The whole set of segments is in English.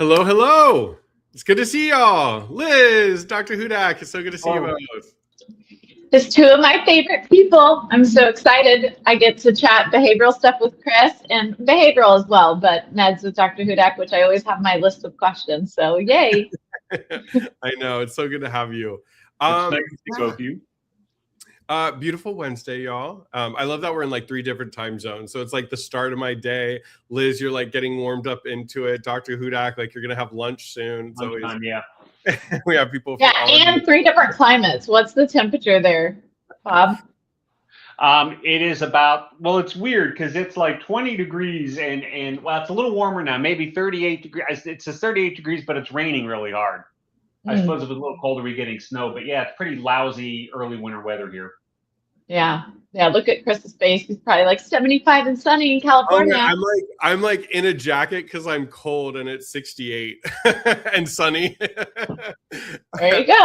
Hello, hello. It's good to see y'all. Liz, Dr. Hudak, it's so good to see you both. It's two of my favorite people. I'm so excited. I get to chat behavioral stuff with Chris and behavioral as well, but meds with Dr. Hudak, which I always have my list of questions. So yay. I know. It's so good to have you. It's nice to see both of you. Beautiful Wednesday, y'all. I love that we're in like 3 different time zones. So it's like the start of my day. Liz, you're like getting warmed up into it. Dr. Hudak, like you're going to have lunch soon. It's always, yeah. We have people. Yeah, and 3 different climates. What's the temperature there, Bob? It is about, well, it's weird because it's like 20 degrees and well, it's a little warmer now, maybe 38 degrees. It says 38 degrees, but it's raining really hard. I suppose if it's a little colder, we're getting snow, but yeah, it's pretty lousy early winter weather here. Yeah. Yeah. Look at Chris's face. He's probably like 75 and sunny in California. Oh, I'm like in a jacket because I'm cold and it's 68 and sunny. There you go.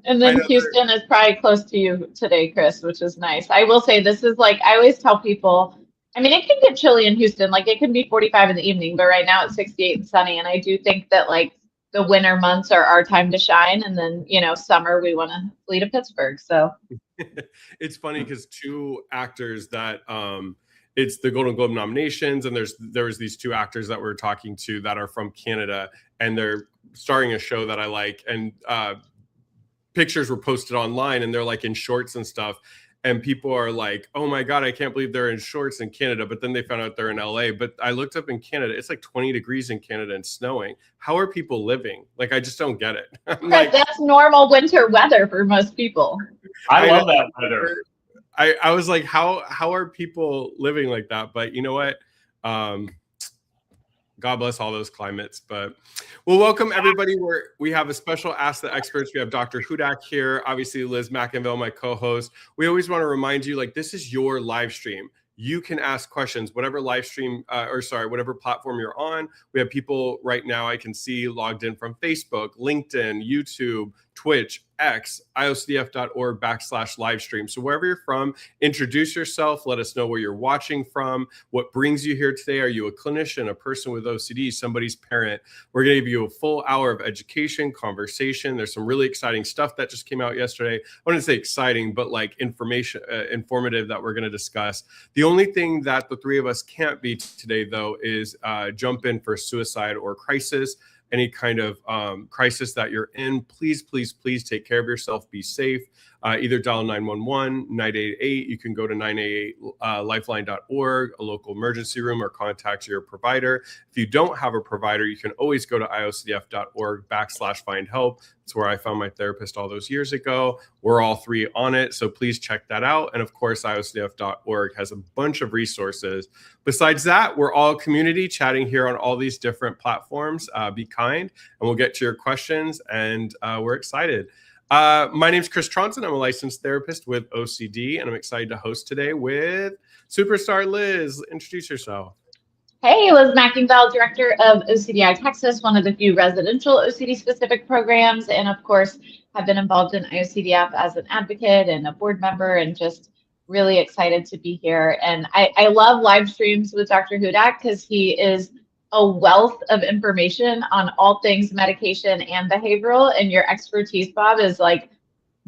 And then Houston is probably close to you today, Chris, which is nice. I will say this is like, I always tell people, I mean, it can get chilly in Houston. Like it can be 45 in the evening, but right now it's 68 and sunny. And I do think that like the winter months are our time to shine. And then, you know, summer, we want to flee to Pittsburgh. So it's funny because 2 actors that it's the Golden Globe nominations, and there's these 2 actors that we're talking to that are from Canada, and they're starring a show that I like, and pictures were posted online, and they're like in shorts and stuff, and people are like, oh my God, I can't believe they're in shorts in Canada. But then they found out they're in LA. But I looked up in Canada, it's like 20 degrees in Canada and snowing. How are people living? Like, I just don't get it. Like, that's normal winter weather for most people. I love that weather. I was like, how are people living like that? But you know what? God bless all those climates. But well, welcome everybody. We have a special Ask the Experts. We have Dr. Hudak here, obviously Liz McIngvale, my co-host. We always want to remind you, like, this is your live stream. You can ask questions, whatever live stream, whatever platform you're on. We have people right now I can see logged in from Facebook, LinkedIn, YouTube, Twitch, X, iocdf.org/live stream. So wherever you're from, introduce yourself. Let us know where you're watching from. What brings you here today? Are you a clinician, a person with OCD, somebody's parent? We're going to give you a full hour of education, conversation. There's some really exciting stuff that just came out yesterday. I wouldn't say exciting, but like informative that we're going to discuss. The only thing that the 3 of us can't be today, though, is jump in for suicide or crisis. Any kind of crisis that you're in, please, please, please take care of yourself. Be safe. Either dial 911, 988. You can go to 988lifeline.org, a local emergency room, or contact your provider. If you don't have a provider, you can always go to iocdf.org/find help. It's where I found my therapist all those years ago. We're all 3 on it, so please check that out. And of course, iocdf.org has a bunch of resources. Besides that, we're all community chatting here on all these different platforms. Be kind, and we'll get to your questions, and we're excited. My name's Chris Trondsen. I'm a licensed therapist with OCD, and I'm excited to host today with superstar Liz. Introduce yourself. Hey, Liz McIngvale, director of OCDI Texas, one of the few residential OCD-specific programs, and of course, have been involved in IOCDF as an advocate and a board member, and just really excited to be here. And I love live streams with Dr. Hudak because he is a wealth of information on all things medication and behavioral, and your expertise, Bob, is like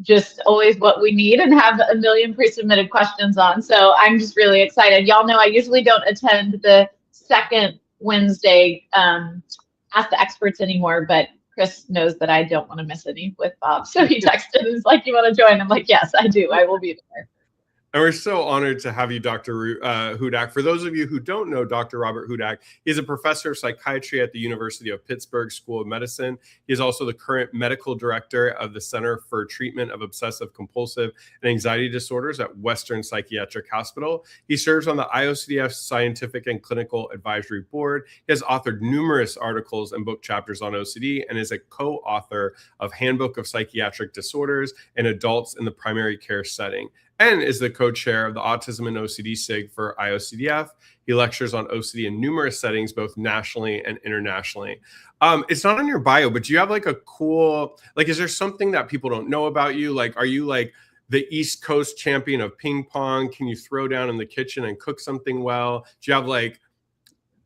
just always what we need and have a million pre-submitted questions on. So I'm just really excited. Y'all know I usually don't attend the second Wednesday Ask the Experts anymore, but Chris knows that I don't want to miss any with Bob. So he texted and was like, you want to join? I'm like, yes, I do. I will be there. And we're so honored to have you, Dr. Hudak. For those of you who don't know Dr. Robert Hudak, he's a professor of psychiatry at the University of Pittsburgh School of Medicine. He is also the current medical director of the Center for Treatment of Obsessive Compulsive and Anxiety Disorders at Western Psychiatric Hospital. He serves on the IOCDF Scientific and Clinical Advisory Board. He has authored numerous articles and book chapters on OCD and is a co-author of Handbook of Psychiatric Disorders in Adults in the Primary Care Setting, and is the co-chair of the Autism and OCD SIG for IOCDF. He lectures on OCD in numerous settings, both nationally and internationally. It's not on your bio, but do you have like a cool, like, is there something that people don't know about you? Like, are you like the East Coast champion of ping pong? Can you throw down in the kitchen and cook something well? Do you have like,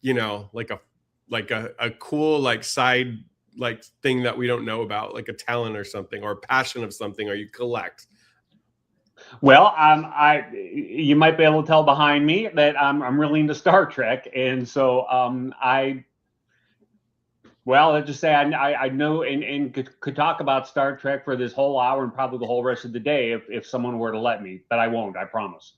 you know, like like a cool like side like thing that we don't know about, like a talent or something, or a passion of something, or you collect? Well, you might be able to tell behind me that I'm really into Star Trek, and so let's just say I know and could talk about Star Trek for this whole hour and probably the whole rest of the day if someone were to let me, but I won't, I promise.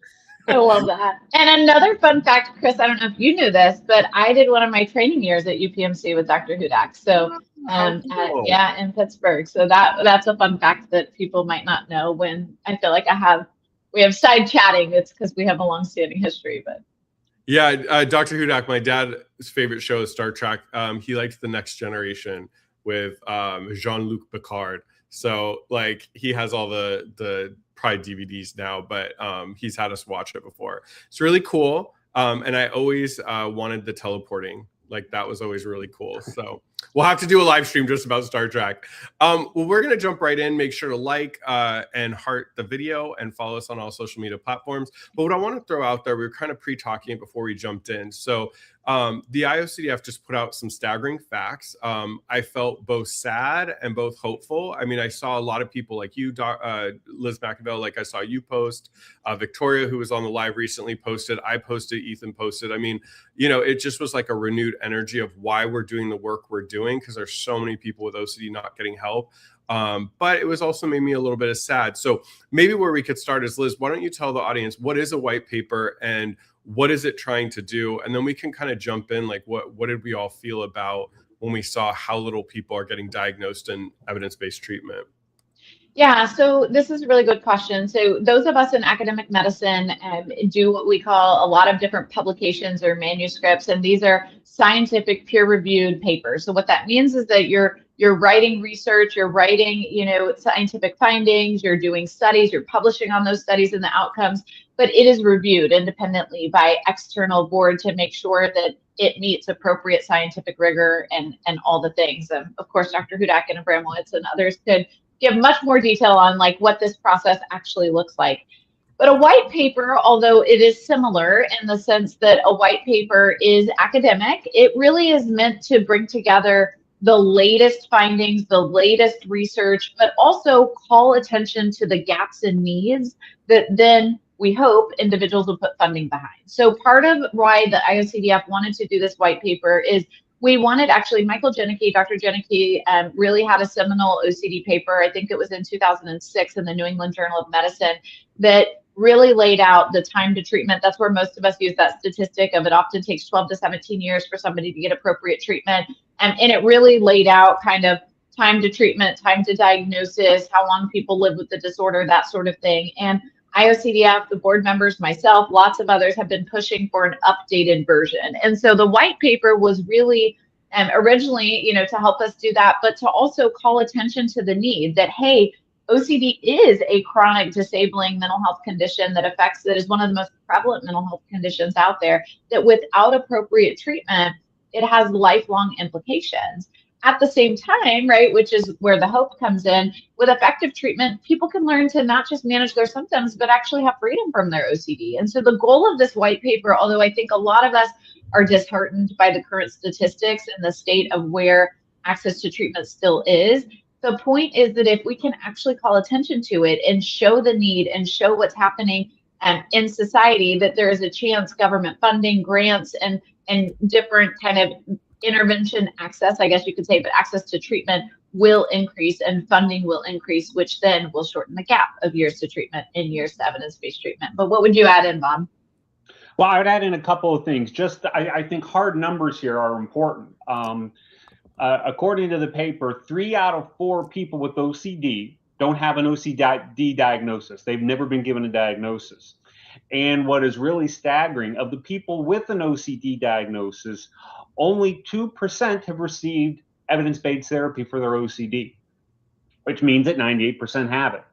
I love that. And another fun fact, Chris, I don't know if you knew this, but I did one of my training years at UPMC with Dr. Hudak. So cool. in Pittsburgh. So that's a fun fact that people might not know. When I feel like we have side chatting, it's because we have a long-standing history. But yeah, Dr. Hudak, my dad's favorite show is Star Trek. He likes The Next Generation with Jean-Luc Picard. So like he has all the Pride DVDs now, but he's had us watch it before. It's really cool. And I always wanted the teleporting. Like that was always really cool. So we'll have to do a live stream just about Star Trek. Well, we're going to jump right in. Make sure to like and heart the video and follow us on all social media platforms. But what I want to throw out there, we were kind of pre-talking it before we jumped in. So the IOCDF just put out some staggering facts. I felt both sad and both hopeful. I mean, I saw a lot of people like you, Liz McIngvale, like I saw you post, Victoria, who was on the live recently, posted, I posted, Ethan posted. I mean, you know, it just was like a renewed energy of why we're doing the work we're doing, because there's so many people with OCD not getting help. But it was also made me a little bit sad. So maybe where we could start is, Liz, why don't you tell the audience what is a white paper and what is it trying to do? And then we can kind of jump in, like what did we all feel about when we saw how little people are getting diagnosed in evidence-based treatment? yeah, so this is a really good question. So those of us in academic medicine do what we call a lot of different publications or manuscripts, and these are scientific peer-reviewed papers. So what that means is that you're writing research, you're writing, scientific findings, you're doing studies, you're publishing on those studies and the outcomes, but it is reviewed independently by external board to make sure that it meets appropriate scientific rigor and all the things. Of course, Dr. Hudak and Abramowitz and others could give much more detail on like what this process actually looks like. But a white paper, although it is similar in the sense that a white paper is academic, it really is meant to bring together the latest findings, the latest research, but also call attention to the gaps and needs that then we hope individuals will put funding behind. So part of why the IOCDF wanted to do this white paper is we wanted, actually, Michael Janicki, Dr. Janicki, really had a seminal OCD paper, I think it was in 2006 in the New England Journal of Medicine, that really laid out the time to treatment. That's where most of us use that statistic of it often takes 12 to 17 years for somebody to get appropriate treatment. And it really laid out kind of time to treatment, time to diagnosis, how long people live with the disorder, that sort of thing. And IOCDF, the board members, myself, lots of others have been pushing for an updated version. And so the white paper was really originally, to help us do that, but to also call attention to the need that, hey, OCD is a chronic disabling mental health condition that is one of the most prevalent mental health conditions out there, that without appropriate treatment, it has lifelong implications. At the same time, right, which is where the hope comes in, with effective treatment, people can learn to not just manage their symptoms, but actually have freedom from their OCD. And so the goal of this white paper, although I think a lot of us are disheartened by the current statistics and the state of where access to treatment still is, the point is that if we can actually call attention to it and show the need and show what's happening in society, that there is a chance government funding, grants, and different kind of intervention access, I guess you could say, but access to treatment will increase and funding will increase, which then will shorten the gap of years to treatment in years to evidence-based treatment. But what would you add in, Bob? Well, I would add in a couple of things. I think hard numbers here are important. According to the paper, 3 out of 4 people with OCD don't have an OCD diagnosis. They've never been given a diagnosis. And what is really staggering, of the people with an OCD diagnosis, only 2% have received evidence-based therapy for their OCD, which means that 98% have it.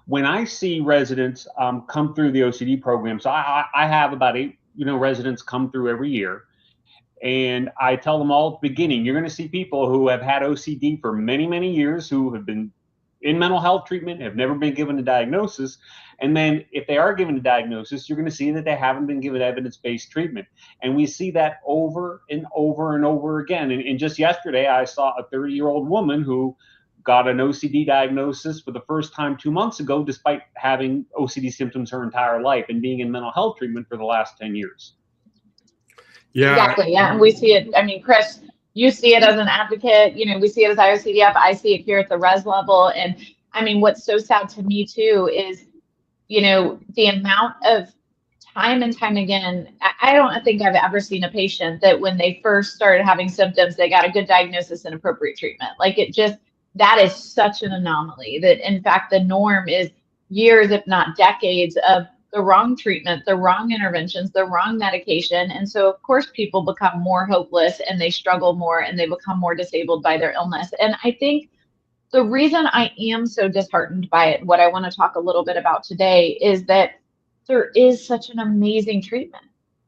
When I see residents come through the OCD program, so I have about 8 residents come through every year, and I tell them all at the beginning, you're going to see people who have had OCD for many, many years, who have been in mental health treatment, have never been given a diagnosis. And then if they are given a diagnosis, you're going to see that they haven't been given evidence-based treatment. And we see that over and over and over again. And just yesterday, I saw a 30-year-old woman who got an OCD diagnosis for the first time 2 months ago, despite having OCD symptoms her entire life and being in mental health treatment for the last 10 years. Yeah. Exactly. Yeah. And we see it. I mean, Chris, you see it as an advocate, you know, we see it as IOCDF. I see it here at the res level. And I mean, what's so sad to me too is, you know, the amount of time and time again, I don't think I've ever seen a patient that when they first started having symptoms, they got a good diagnosis and appropriate treatment. Like it just, that is such an anomaly that in fact, the norm is years, if not decades of the wrong treatment, the wrong interventions, the wrong medication. And so of course people become more hopeless and they struggle more and they become more disabled by their illness. And I think the reason I am so disheartened by it, what I want to talk a little bit about today is that there is such an amazing treatment.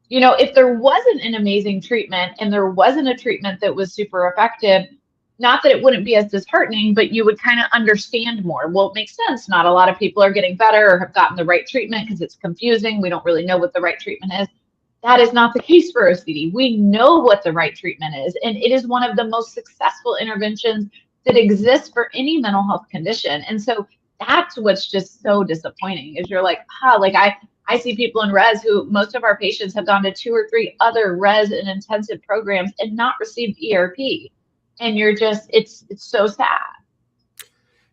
You know, if there wasn't an amazing treatment and there wasn't a treatment that was super effective, not that it wouldn't be as disheartening, but you would kind of understand more. Well, it makes sense. Not a lot of people are getting better or have gotten the right treatment because it's confusing. We don't really know what the right treatment is. That is not the case for OCD. We know what the right treatment is, and it is one of the most successful interventions that exists for any mental health condition. And so that's what's just so disappointing is you're like, like I see people in res who most of our patients have gone to 2 or 3 other res and intensive programs and not received ERP. And you're just, it's so sad.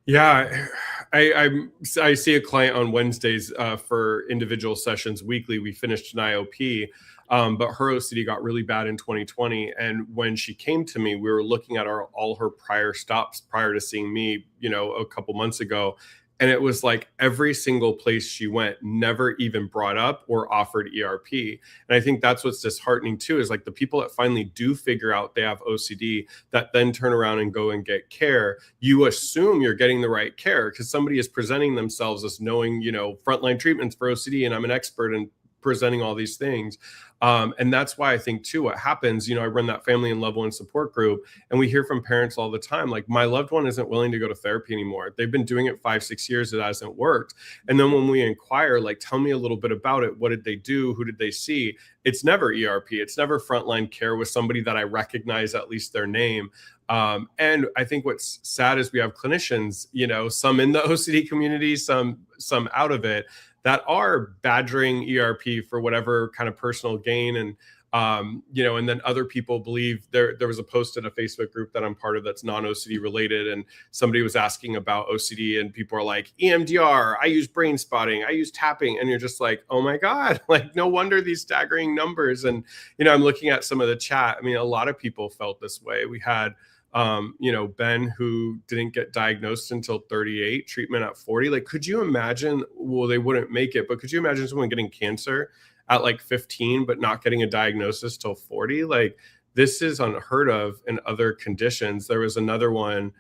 Yeah, I see a client on Wednesdays for individual sessions weekly. We finished an IOP, but her OCD got really bad in 2020. And when she came to me, we were looking at all her prior stops prior to seeing me, you know, a couple months ago. And it was like every single place she went never even brought up or offered ERP. And I think that's what's disheartening too, is like the people that finally do figure out they have OCD that then turn around and go and get care. You assume you're getting the right care because somebody is presenting themselves as knowing, you know, frontline treatments for OCD and I'm an expert in presenting all these things. And that's why I think too, what happens, you know, I run that family and loved one support group and we hear from parents all the time, like my loved one isn't willing to go to therapy anymore. They've been doing it 5-6 years. It hasn't worked. And then when we inquire, like, tell me a little bit about it. What did they do? Who did they see? It's never ERP. It's never frontline care with somebody that I recognize at least their name. And I think what's sad is we have clinicians, you know, some in the OCD community, some out of it, that are badgering ERP for whatever kind of personal gain. And, you know, and then other people believe there was a post in a Facebook group that I'm part of that's non-OCD related. And somebody was asking about OCD and people are like, EMDR, I use brain spotting, I use tapping. And you're just like, oh my God, like no wonder these staggering numbers. And, you know, I'm looking at some of the chat. I mean, a lot of people felt this way. We had, you know, Ben, who didn't get diagnosed until 38, treatment at 40. Like, could you imagine, well, they wouldn't make it, but could you imagine someone getting cancer at like 15, but not getting a diagnosis till 40? Like, this is unheard of in other conditions. There was another one,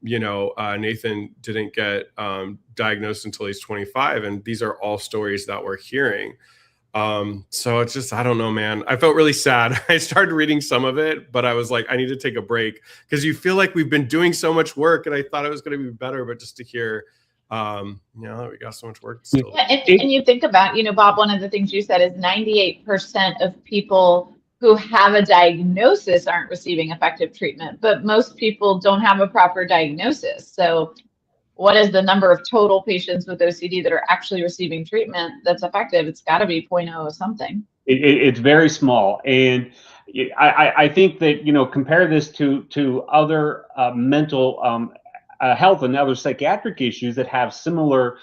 you know, Nathan didn't get diagnosed until he's 25. And these are all stories that we're hearing. So it's just, I don't know, man. I felt really sad. I started reading some of it, but I was like, I need to take a break because you feel like we've been doing so much work and I thought it was going to be better, but just to hear, you know, we got so much work still. Yeah, and you think about, you know, Bob, one of the things you said is 98% of people who have a diagnosis aren't receiving effective treatment, but most people don't have a proper diagnosis. So what is the number of total patients with OCD that are actually receiving treatment that's effective? It's got to be 0.0 something. It's very small. And I think that, you know, compare this to other mental health and other psychiatric issues that have similar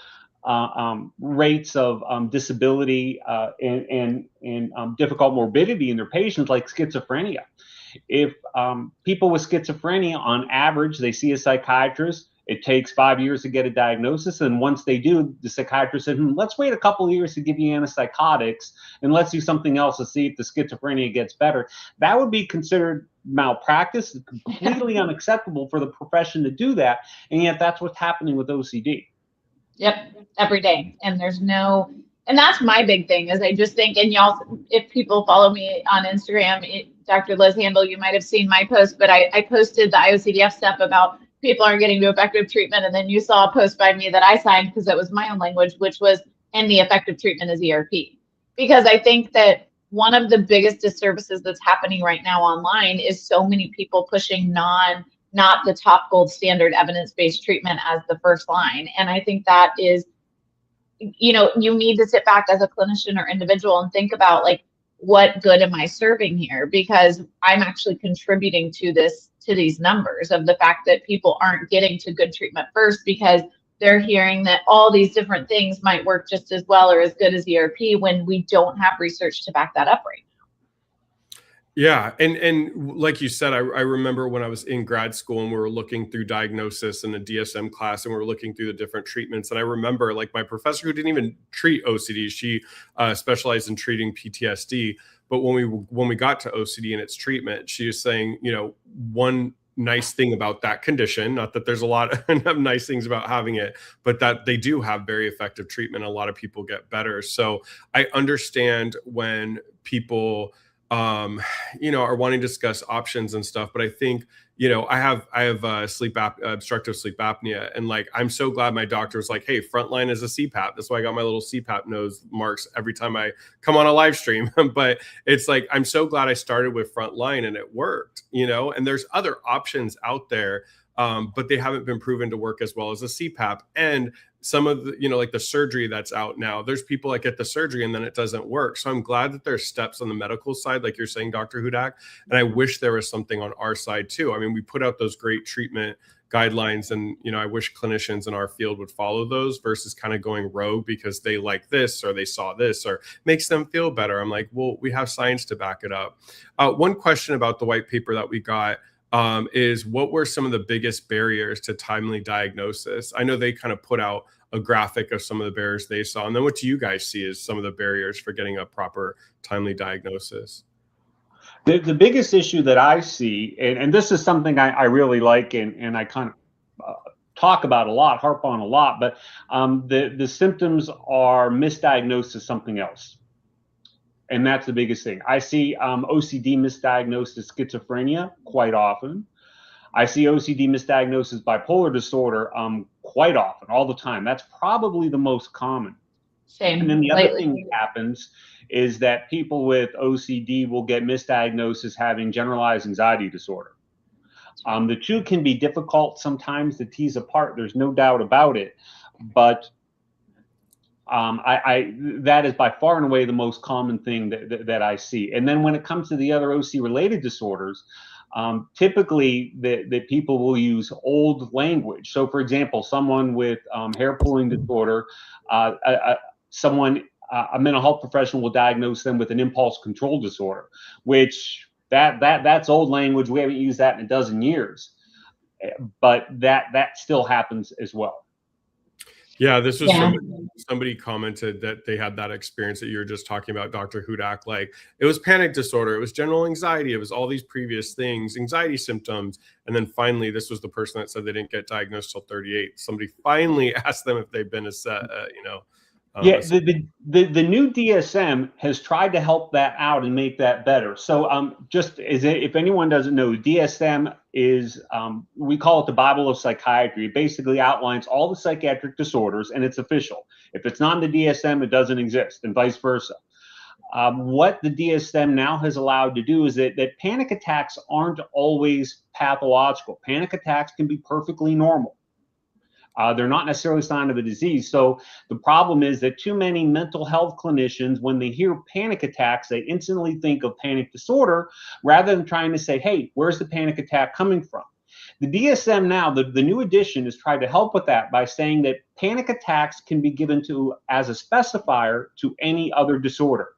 rates of disability and difficult morbidity in their patients, like schizophrenia. If people with schizophrenia, on average, they see a psychiatrist, it takes 5 years to get a diagnosis. And once they do, the psychiatrist said, let's wait a couple of years to give you antipsychotics and let's do something else to see if the schizophrenia gets better. That would be considered malpractice, completely unacceptable for the profession to do that. And yet that's what's happening with OCD. Yep, every day. And there's no, and that's my big thing is I just think, and y'all, if people follow me on Instagram, Dr. Liz Handel, you might have seen my post, but I posted the IOCDF stuff about people aren't getting to effective treatment. And then you saw a post by me that I signed because it was my own language, which was, and the effective treatment is ERP. Because I think that one of the biggest disservices that's happening right now online is so many people pushing not the top gold standard evidence-based treatment as the first line. And I think that is, you know, you need to sit back as a clinician or individual and think about, like, what good am I serving here? Because I'm actually contributing to these numbers of the fact that people aren't getting to good treatment first because they're hearing that all these different things might work just as well or as good as ERP when we don't have research to back that up right now. Yeah. And like you said, I remember when I was in grad school and we were looking through diagnosis in a DSM class and we were looking through the different treatments. And I remember, like, my professor who didn't even treat OCD, she specialized in treating PTSD. But when we got to OCD and its treatment, she was saying, you know, one nice thing about that condition, not that there's a lot of nice things about having it, but that they do have very effective treatment. A lot of people get better. So I understand when people you know, are wanting to discuss options and stuff. But I think, you know, I have obstructive sleep apnea, and, like, I'm so glad my doctor was like, hey, Frontline is a CPAP. That's why I got my little CPAP nose marks every time I come on a live stream. But it's like, I'm so glad I started with Frontline and it worked, you know, and there's other options out there. But they haven't been proven to work as well as a CPAP. And some of the, you know, like the surgery that's out now, there's people that get the surgery and then it doesn't work. So I'm glad that there's steps on the medical side, like you're saying, Dr. Hudak. And I wish there was something on our side too. I mean, we put out those great treatment guidelines, and, you know, I wish clinicians in our field would follow those versus kind of going rogue because they like this or they saw this or makes them feel better. I'm like, well, we have science to back it up. One question about the white paper that we got is, what were some of the biggest barriers to timely diagnosis? I know they kind of put out a graphic of some of the barriers they saw. And then what do you guys see as some of the barriers for getting a proper timely diagnosis? The biggest issue that I see, and this is something I really like and I kind of talk about a lot, harp on a lot, but the symptoms are misdiagnosed as something else. And that's the biggest thing. I see OCD misdiagnosed as schizophrenia quite often. I see OCD misdiagnosed as bipolar disorder quite often, all the time. That's probably the most common. Same. And then the other thing that happens is that people with OCD will get misdiagnosed as having generalized anxiety disorder. The two can be difficult sometimes to tease apart. There's no doubt about it. But that is by far and away the most common thing that I see. And then when it comes to the other OC related disorders, typically the people will use old language. So for example, someone with hair pulling disorder, a mental health professional will diagnose them with an impulse control disorder, which that's old language. We haven't used that in a dozen years, but that still happens as well. Yeah, this was somebody commented that they had that experience that you were just talking about, Dr. Hudak. Like, it was panic disorder, it was general anxiety, it was all these previous things, anxiety symptoms. And then finally, this was the person that said they didn't get diagnosed till 38. Somebody finally asked them if they've been the new DSM has tried to help that out and make that better. So just as if anyone doesn't know, DSM is, we call it the Bible of Psychiatry. It basically outlines all the psychiatric disorders, and it's official. If it's not in the DSM, it doesn't exist, and vice versa. What the DSM now has allowed to do is that panic attacks aren't always pathological. Panic attacks can be perfectly normal. They're not necessarily a sign of a disease. So the problem is that too many mental health clinicians, when they hear panic attacks, they instantly think of panic disorder rather than trying to say, hey, where's the panic attack coming from? The DSM now, the new edition, is trying to help with that by saying that panic attacks can be given to as a specifier to any other disorder.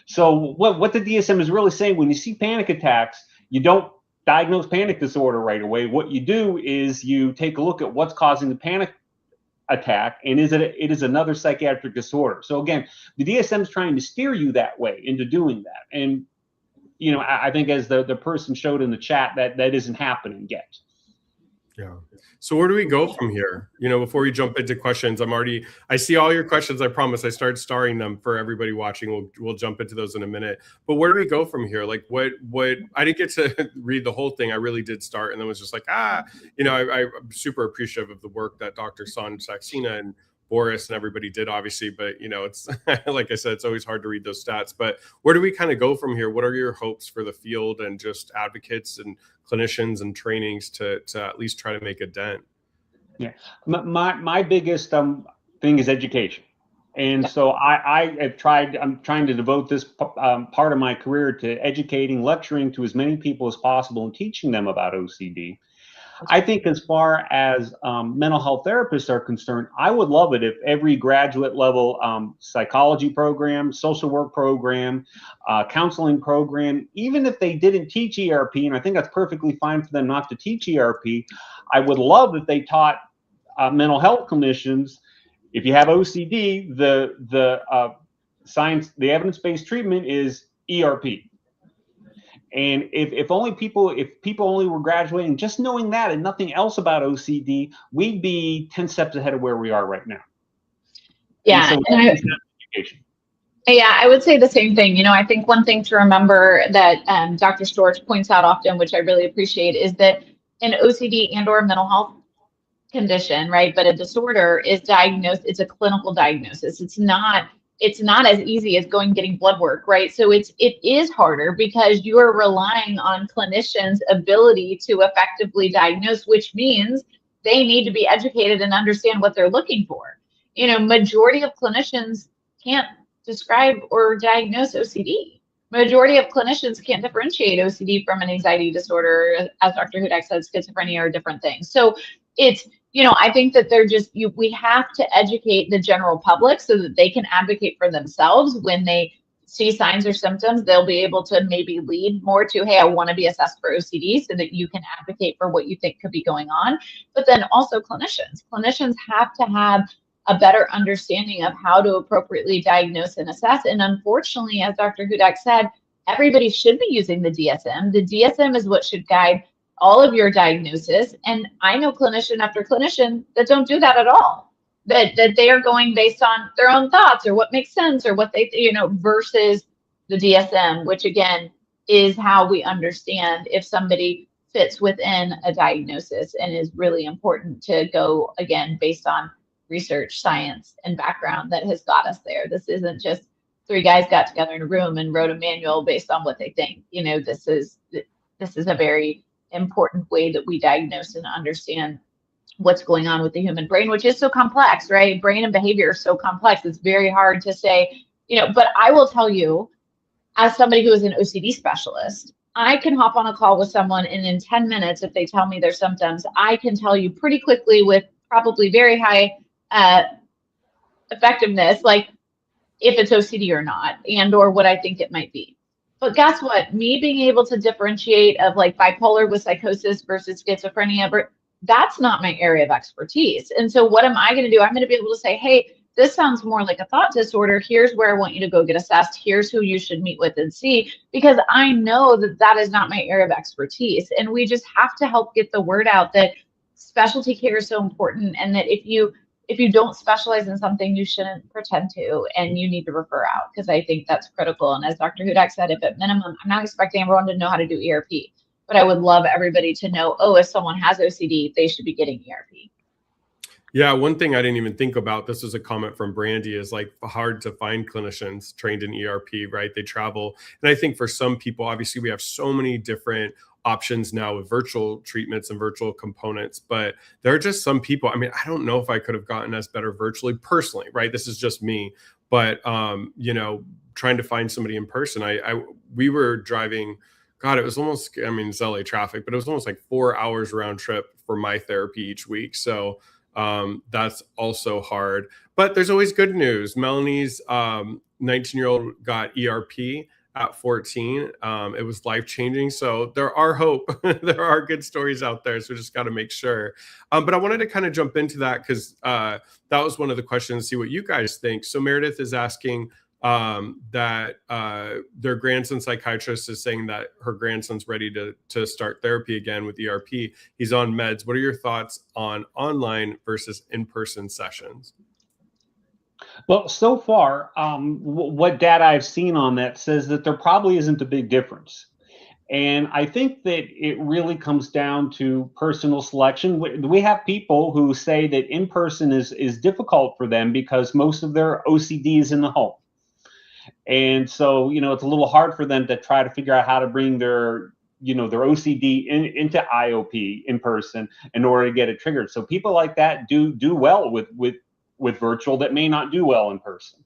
So what the DSM is really saying, when you see panic attacks, you don't diagnose panic disorder right away. What you do is you take a look at what's causing the panic attack, and it is another psychiatric disorder. So again, the DSM is trying to steer you that way into doing that. And you know, I think as the person showed in the chat, that isn't happening yet. Yeah. So where do we go from here? You know, before we jump into questions, I see all your questions. I promise I started starring them for everybody watching. We'll jump into those in a minute. But where do we go from here? Like what I didn't get to read the whole thing. I really did start and then was just like, you know, I'm super appreciative of the work that Dr. San Saxena and Boris and everybody did, obviously, but you know, it's like I said, it's always hard to read those stats. But where do we kind of go from here? What are your hopes for the field and just advocates and clinicians and trainings to at least try to make a dent? Yeah, my biggest thing is education, and so I'm trying to devote this part of my career to educating, lecturing to as many people as possible, and teaching them about OCD. I think as far as mental health therapists are concerned, I would love it if every graduate level psychology program, social work program, counseling program, even if they didn't teach ERP, and I think that's perfectly fine for them not to teach ERP, I would love if they taught mental health clinicians, if you have OCD, the science, the evidence-based treatment is ERP. And if people only were graduating just knowing that and nothing else about OCD, we'd be 10 steps ahead of where we are right now. Yeah. Yeah, I would say the same thing. You know, I think one thing to remember that Dr. Storch points out often, which I really appreciate, is that an OCD and or mental health condition, right, but a disorder is diagnosed, it's a clinical diagnosis. It's not as easy as getting blood work, right? So it is harder because you are relying on clinicians' ability to effectively diagnose, which means they need to be educated and understand what they're looking for. You know, majority of clinicians can't describe or diagnose OCD. Majority of clinicians can't differentiate OCD from an anxiety disorder, as Dr. Hudak said, schizophrenia or different things. So it's, you know, I think that we have to educate the general public so that they can advocate for themselves. When they see signs or symptoms, they'll be able to maybe lead more to, hey, I want to be assessed for OCD, so that you can advocate for what you think could be going on. But then also clinicians have to have a better understanding of how to appropriately diagnose and assess. And unfortunately, as Dr. Hudak said, everybody should be using the DSM. The DSM is what should guide all of your diagnosis. And I know clinician after clinician that don't do that at all, that they are going based on their own thoughts or what makes sense or what they, you know, versus the DSM, which again is how we understand if somebody fits within a diagnosis, and is really important to go again based on research, science, and background that has got us there. This isn't just three guys got together in a room and wrote a manual based on what they think. You know, this is a very important way that we diagnose and understand what's going on with the human brain, which is so complex, right? Brain and behavior are so complex. It's very hard to say, you know, but I will tell you, as somebody who is an OCD specialist, I can hop on a call with someone and in 10 minutes, if they tell me their symptoms, I can tell you pretty quickly with probably very high effectiveness, like if it's OCD or not, and or what I think it might be. But guess what? Me being able to differentiate of like bipolar with psychosis versus schizophrenia, but that's not my area of expertise. And so what am I going to do? I'm going to be able to say, hey, this sounds more like a thought disorder. Here's where I want you to go get assessed. Here's who you should meet with and see, because I know that that is not my area of expertise. And we just have to help get the word out that specialty care is so important, and that if you don't specialize in something, you shouldn't pretend to, and you need to refer out, because I think that's critical. And as Dr. Hudak said, if at minimum, I'm not expecting everyone to know how to do ERP, but I would love everybody to know, oh, if someone has OCD, they should be getting ERP. Yeah, one thing I didn't even think about, this was a comment from Brandy, is like hard to find clinicians trained in ERP, right? They travel. And I think for some people, obviously we have so many different options now with virtual treatments and virtual components, but there are just some people, I mean, I don't know if I could have gotten us better virtually personally, right? This is just me, but you know, trying to find somebody in person, we were driving, God, it was almost, I mean, it's LA traffic, but it was almost like 4 hours round trip for my therapy each week. So that's also hard, but there's always good news. Melanie's 19-year-old got ERP at 14. It was life-changing. So there are hope. There are good stories out there. So we just got to make sure. But I wanted to kind of jump into that because that was one of the questions, see what you guys think. So Meredith is asking, that their grandson's psychiatrist is saying that her grandson's ready to start therapy again with ERP. He's on meds. What are your thoughts on online versus in-person sessions? Well, so far, what data I've seen on that says that there probably isn't a big difference. And I think that it really comes down to personal selection. We have people who say that in-person is difficult for them because most of their OCD is in the home. And so, it's a little hard for them to try to figure out how to bring their OCD into IOP in person in order to get it triggered. So people like that do well with virtual that may not do well in person.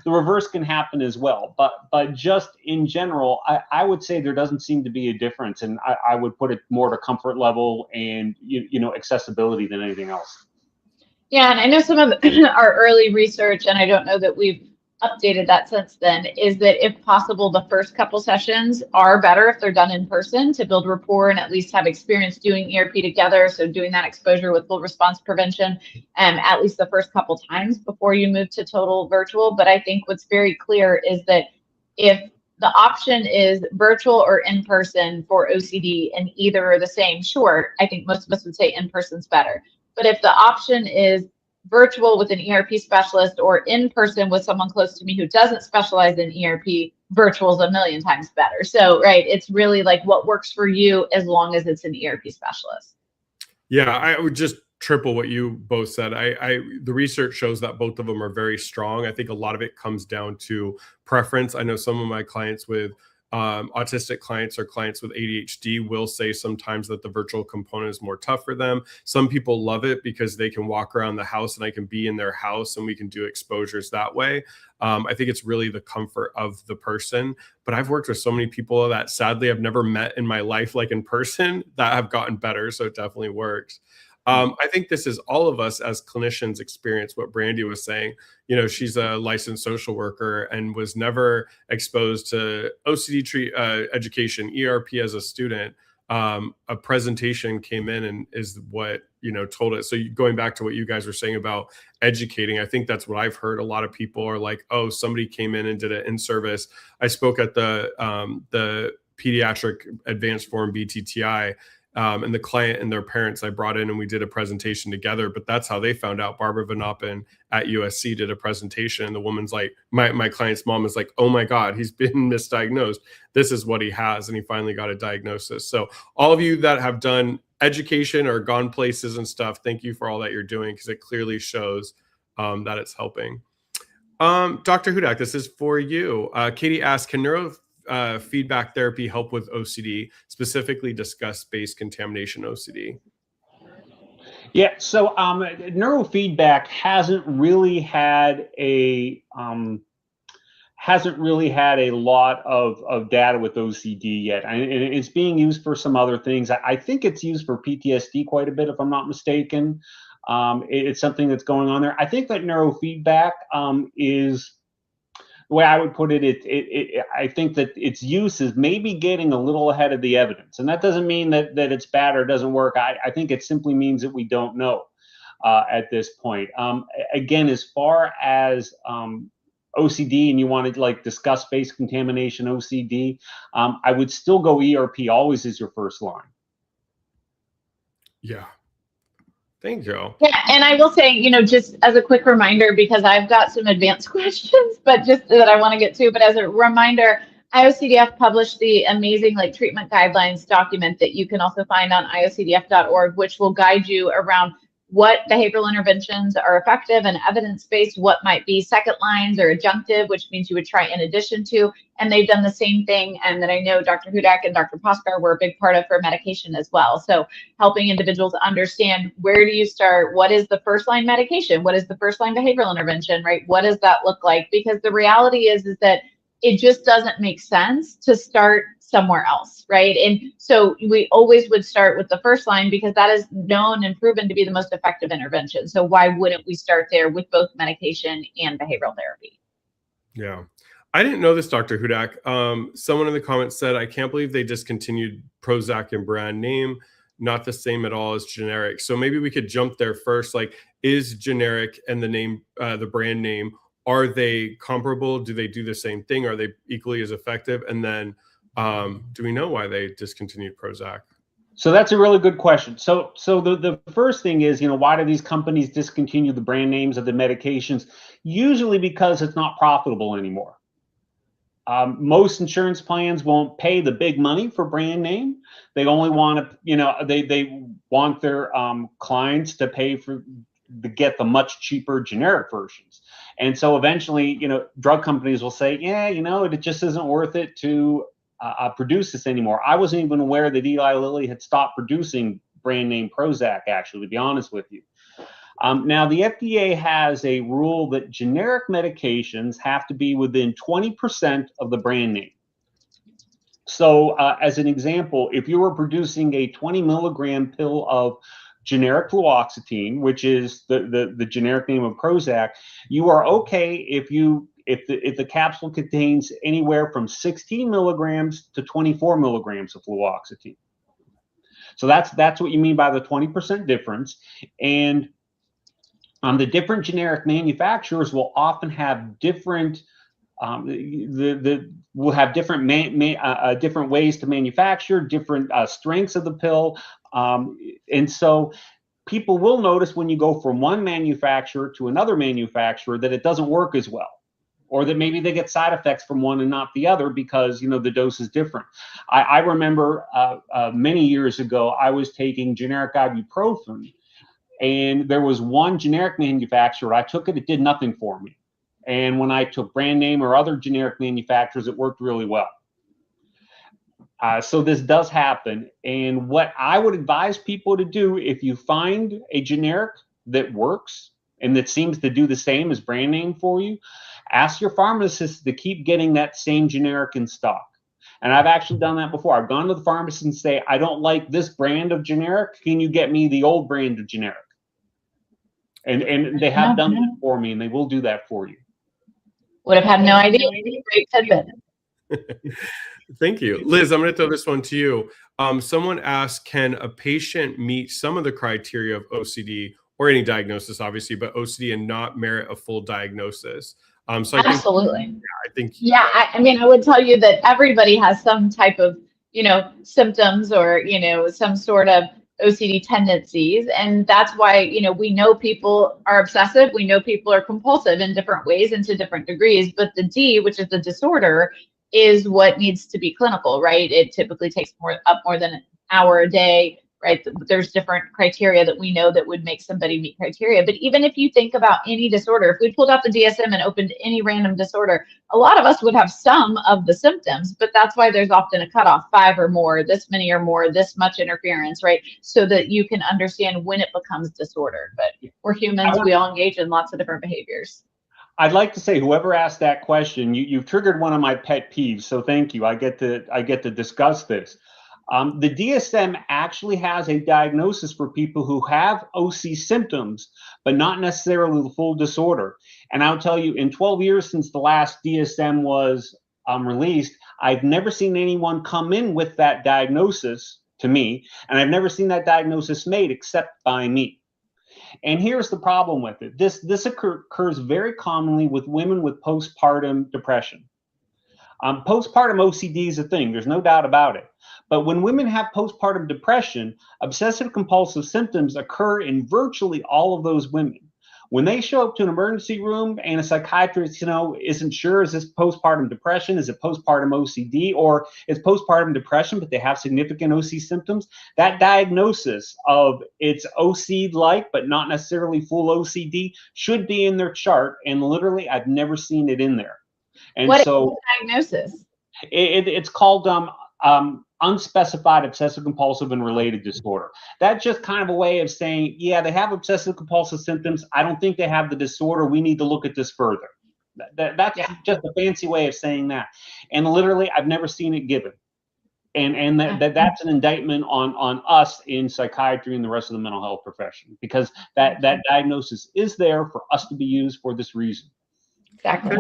The reverse can happen as well. But just in general, I would say there doesn't seem to be a difference. And I would put it more to comfort level and, accessibility than anything else. Yeah, and I know some of our early research, and I don't know that we've updated that since then, is that if possible, the first couple sessions are better if they're done in person to build rapport and at least have experience doing ERP together. So doing that exposure with full response prevention, at least the first couple times before you move to total virtual. But I think what's very clear is that if the option is virtual or in person for OCD and either are the same, sure, I think most of us would say in person's better. But if the option is virtual with an ERP specialist or in person with someone close to me who doesn't specialize in ERP, virtual is a million times better. So, right, it's really like what works for you as long as it's an ERP specialist. Yeah, I would just triple what you both said. The research shows that both of them are very strong. I think a lot of it comes down to preference. I know some of my clients with autistic clients or clients with ADHD will say sometimes that the virtual component is more tough for them. Some people love it because they can walk around the house and I can be in their house and we can do exposures that way. I think it's really the comfort of the person. But I've worked with so many people that sadly I've never met in my life, like in person, that have gotten better. So it definitely works. I think this is all of us as clinicians experience what Brandy was saying. She's a licensed social worker and was never exposed to OCD education, ERP as a student. A presentation came in and is what, told it. So going back to what you guys were saying about educating, I think that's what I've heard. A lot of people are like, oh, somebody came in and did it in service. I spoke at the Pediatric Advanced Forum, BTTI, and the client and their parents I brought in and we did a presentation together. But that's how they found out. Barbara Van Oppen at USC did a presentation. And the woman's like, my client's mom is like, oh my God, he's been misdiagnosed. This is what he has. And he finally got a diagnosis. So all of you that have done education or gone places and stuff, thank you for all that you're doing because it clearly shows that it's helping. Dr. Hudak, this is for you. Katie asked, can neurofeedback therapy help with OCD, specifically discuss space contamination OCD? Yeah, so neurofeedback hasn't really had a lot of data with OCD yet, and it's being used for some other things. I think it's used for PTSD quite a bit, if I'm not mistaken. It's something that's going on there. I think that neurofeedback is, the way I would put it, I think that its use is maybe getting a little ahead of the evidence. And that doesn't mean that it's bad or doesn't work. I think it simply means that we don't know at this point. Again, as far as OCD and you want to discuss space contamination OCD, I would still go ERP always as your first line. Yeah. Thank you. Yeah, and I will say, just as a quick reminder, because I've got some advanced questions, but just that I want to get to, but as a reminder, IOCDF published the amazing treatment guidelines document that you can also find on iocdf.org, which will guide you around what behavioral interventions are effective and evidence-based, what might be second lines or adjunctive, which means you would try in addition to, and they've done the same thing, and that I know Dr. Hudak and Dr. Poskar were a big part of for medication as well. So helping individuals understand, where do you start? What is the first line medication? What is the first line behavioral intervention, right? What does that look like? Because the reality is that it just doesn't make sense to start somewhere else, right? And so we always would start with the first line because that is known and proven to be the most effective intervention. So why wouldn't we start there with both medication and behavioral therapy? Yeah. I didn't know this, Dr. Hudak. Someone in the comments said, I can't believe they discontinued Prozac and brand name. Not the same at all as generic. So maybe we could jump there first. Is generic and the name, the brand name, are they comparable? Do they do the same thing? Are they equally as effective? And then do we know why they discontinued Prozac? So that's a really good question. So the first thing is, why do these companies discontinue the brand names of the medications? Usually because it's not profitable anymore. Most insurance plans won't pay the big money for brand name. They only want to, they want their clients to pay to get the much cheaper generic versions. And so eventually, drug companies will say, yeah, it just isn't worth it to produce this anymore. I wasn't even aware that Eli Lilly had stopped producing brand name Prozac, actually, to be honest with you. Now, the FDA has a rule that generic medications have to be within 20% of the brand name. So as an example, if you were producing a 20 milligram pill of generic fluoxetine, which is the generic name of Prozac, you are okay if the capsule contains anywhere from 16 milligrams to 24 milligrams of fluoxetine. So that's what you mean by the 20% difference. And the different generic manufacturers will often have different will have different different ways to manufacture, different strengths of the pill, and so people will notice when you go from one manufacturer to another manufacturer that it doesn't work as well, or that maybe they get side effects from one and not the other because the dose is different. I remember many years ago I was taking generic ibuprofen. And there was one generic manufacturer. I took it, it did nothing for me. And when I took brand name or other generic manufacturers, it worked really well. So this does happen. And what I would advise people to do, if you find a generic that works and that seems to do the same as brand name for you, ask your pharmacist to keep getting that same generic in stock. And I've actually done that before. I've gone to the pharmacist and say, I don't like this brand of generic. Can you get me the old brand of generic? And they have done that for me, and they will do that for you. Would have had no idea. Great tidbit. Thank you. Liz, I'm going to throw this one to you. Someone asked, can a patient meet some of the criteria of OCD or any diagnosis, obviously, but OCD and not merit a full diagnosis? So Absolutely. I think. I mean, I would tell you that everybody has some type of, symptoms or, some sort of OCD tendencies. And that's why, we know people are obsessive. We know people are compulsive in different ways and to different degrees. But the D, which is the disorder, is what needs to be clinical, right? It typically takes more than an hour a day, right? There's different criteria that we know that would make somebody meet criteria. But even if you think about any disorder, if we pulled out the DSM and opened any random disorder, a lot of us would have some of the symptoms, but that's why there's often a cutoff, 5 or more, this many or more, this much interference, right? So that you can understand when it becomes disorder. But we're humans, we all engage in lots of different behaviors. I'd like to say, whoever asked that question, you've triggered one of my pet peeves. So thank you. I get to discuss this. The DSM actually has a diagnosis for people who have OC symptoms, but not necessarily the full disorder. And I'll tell you, in 12 years since the last DSM was released, I've never seen anyone come in with that diagnosis to me, and I've never seen that diagnosis made except by me. And here's the problem with it. This occurs very commonly with women with postpartum depression. Postpartum OCD is a thing. There's no doubt about it. But when women have postpartum depression, obsessive compulsive symptoms occur in virtually all of those women. When they show up to an emergency room and a psychiatrist, isn't sure, is this postpartum depression? Is it postpartum OCD? Or is postpartum depression, but they have significant OC symptoms? That diagnosis of it's OC-like, but not necessarily full OCD should be in their chart. And literally, I've never seen it in there. And what so is the diagnosis? It's called unspecified obsessive compulsive and related disorder. That's just kind of a way of saying, yeah, they have obsessive compulsive symptoms. I don't think they have the disorder. We need to look at this further. That's just a fancy way of saying that. And literally, I've never seen it given. And that's an indictment on us in psychiatry and the rest of the mental health profession, because that diagnosis is there for us to be used for this reason. Exactly.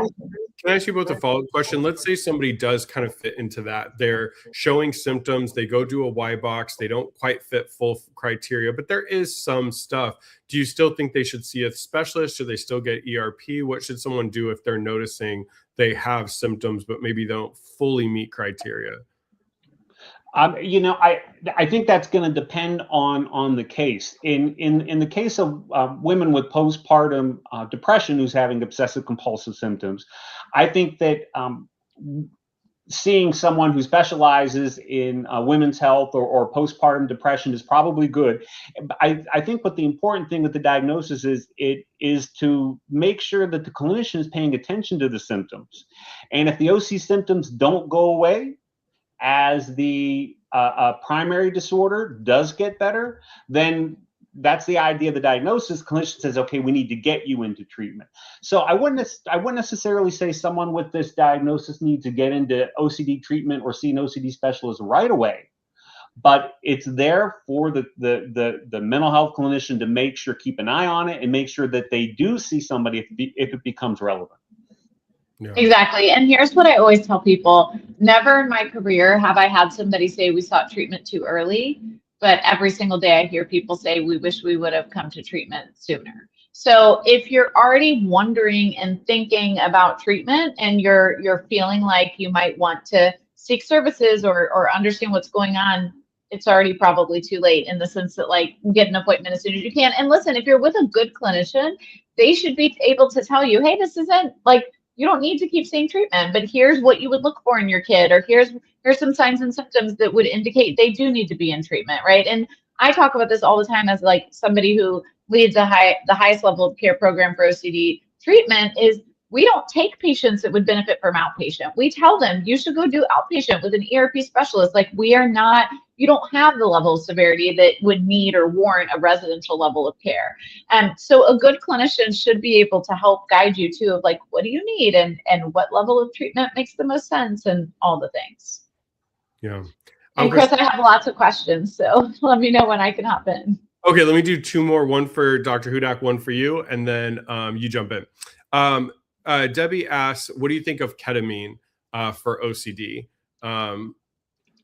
Can I ask you both a follow-up question? Let's say somebody does kind of fit into that. They're showing symptoms. They go do a Y box. They don't quite fit full criteria, but there is some stuff. Do you still think they should see a specialist? Should they still get ERP? What should someone do if they're noticing they have symptoms, but maybe they don't fully meet criteria? I think that's going to depend on the case. In the case of women with postpartum depression who's having obsessive compulsive symptoms, I think that seeing someone who specializes in women's health or postpartum depression is probably good. I think what the important thing with the diagnosis is to make sure that the clinician is paying attention to the symptoms, and if the OC symptoms don't go away as the primary disorder does get better, then that's the idea of the diagnosis. Clinician says, okay, we need to get you into treatment. So I wouldn't necessarily say someone with this diagnosis needs to get into OCD treatment or see an OCD specialist right away. But it's there for the mental health clinician to make sure, keep an eye on it and make sure that they do see somebody if it becomes relevant. Yeah. Exactly. And here's what I always tell people. Never in my career have I had somebody say we sought treatment too early, but every single day I hear people say we wish we would have come to treatment sooner. So if you're already wondering and thinking about treatment and you're feeling like you might want to seek services or understand what's going on, it's already probably too late, in the sense that, like, get an appointment as soon as you can. And listen, if you're with a good clinician, they should be able to tell you, hey, this isn't like, you don't need to keep seeing treatment, but here's what you would look for in your kid, or here's some signs and symptoms that would indicate they do need to be in treatment, right? And I talk about this all the time as, like, somebody who leads the highest level of care program for OCD treatment. Is we don't take patients that would benefit from outpatient. We tell them you should go do outpatient with an ERP specialist. Like, we are not, you don't have the level of severity that would need or warrant a residential level of care. And so a good clinician should be able to help guide you too, of like, what do you need and what level of treatment makes the most sense and all the things. Yeah. And Chris, I have lots of questions, so let me know when I can hop in. Okay, let me do two more, one for Dr. Hudak, one for you, and then you jump in. Debbie asks, what do you think of ketamine for OCD?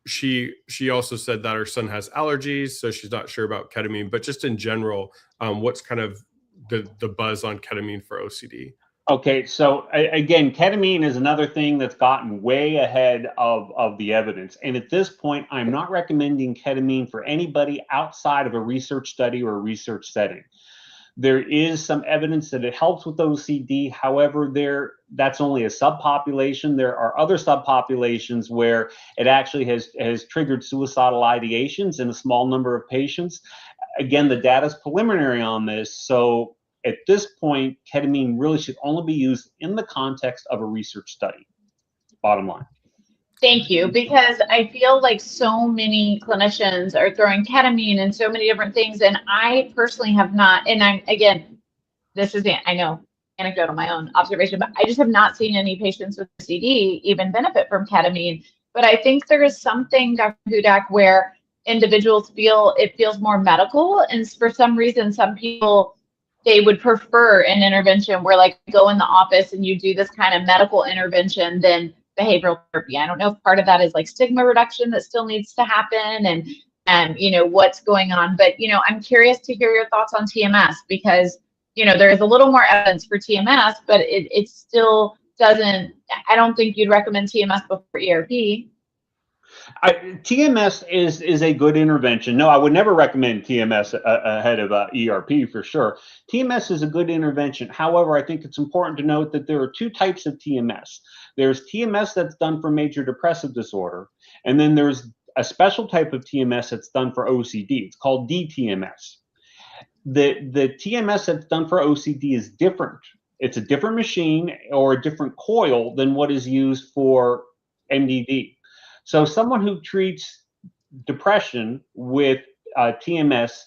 She also said that her son has allergies, so she's not sure about ketamine, but just in general, what's kind of the buzz on ketamine for OCD? Okay, so again, ketamine is another thing that's gotten way ahead of the evidence. And at this point, I'm not recommending ketamine for anybody outside of a research study or a research setting. There is some evidence that it helps with OCD. However, that's only a subpopulation. There are other subpopulations where it actually has triggered suicidal ideations in a small number of patients. Again, the data is preliminary on this. So at this point, ketamine really should only be used in the context of a research study. Bottom line. Thank you, because I feel like so many clinicians are throwing ketamine and so many different things, and I personally have not, and this is, I know, anecdotal, my own observation, but I just have not seen any patients with OCD even benefit from ketamine. But I think there is something, Dr. Hudak, where individuals feel it feels more medical, and for some reason, some people, they would prefer an intervention where, like, go in the office and you do this kind of medical intervention than behavioral therapy. I don't know if part of that is like stigma reduction that still needs to happen and you know, what's going on. But, you know, I'm curious to hear your thoughts on TMS, because, you know, there is a little more evidence for TMS, but it still doesn't, I don't think you'd recommend TMS before ERP. TMS is a good intervention. No, I would never recommend TMS ahead of ERP for sure. TMS is a good intervention. However, I think it's important to note that there are two types of TMS. There's TMS that's done for major depressive disorder, and then there's a special type of TMS that's done for OCD. It's called DTMS. The TMS that's done for OCD is different. It's a different machine or a different coil than what is used for MDD. So someone who treats depression with TMS,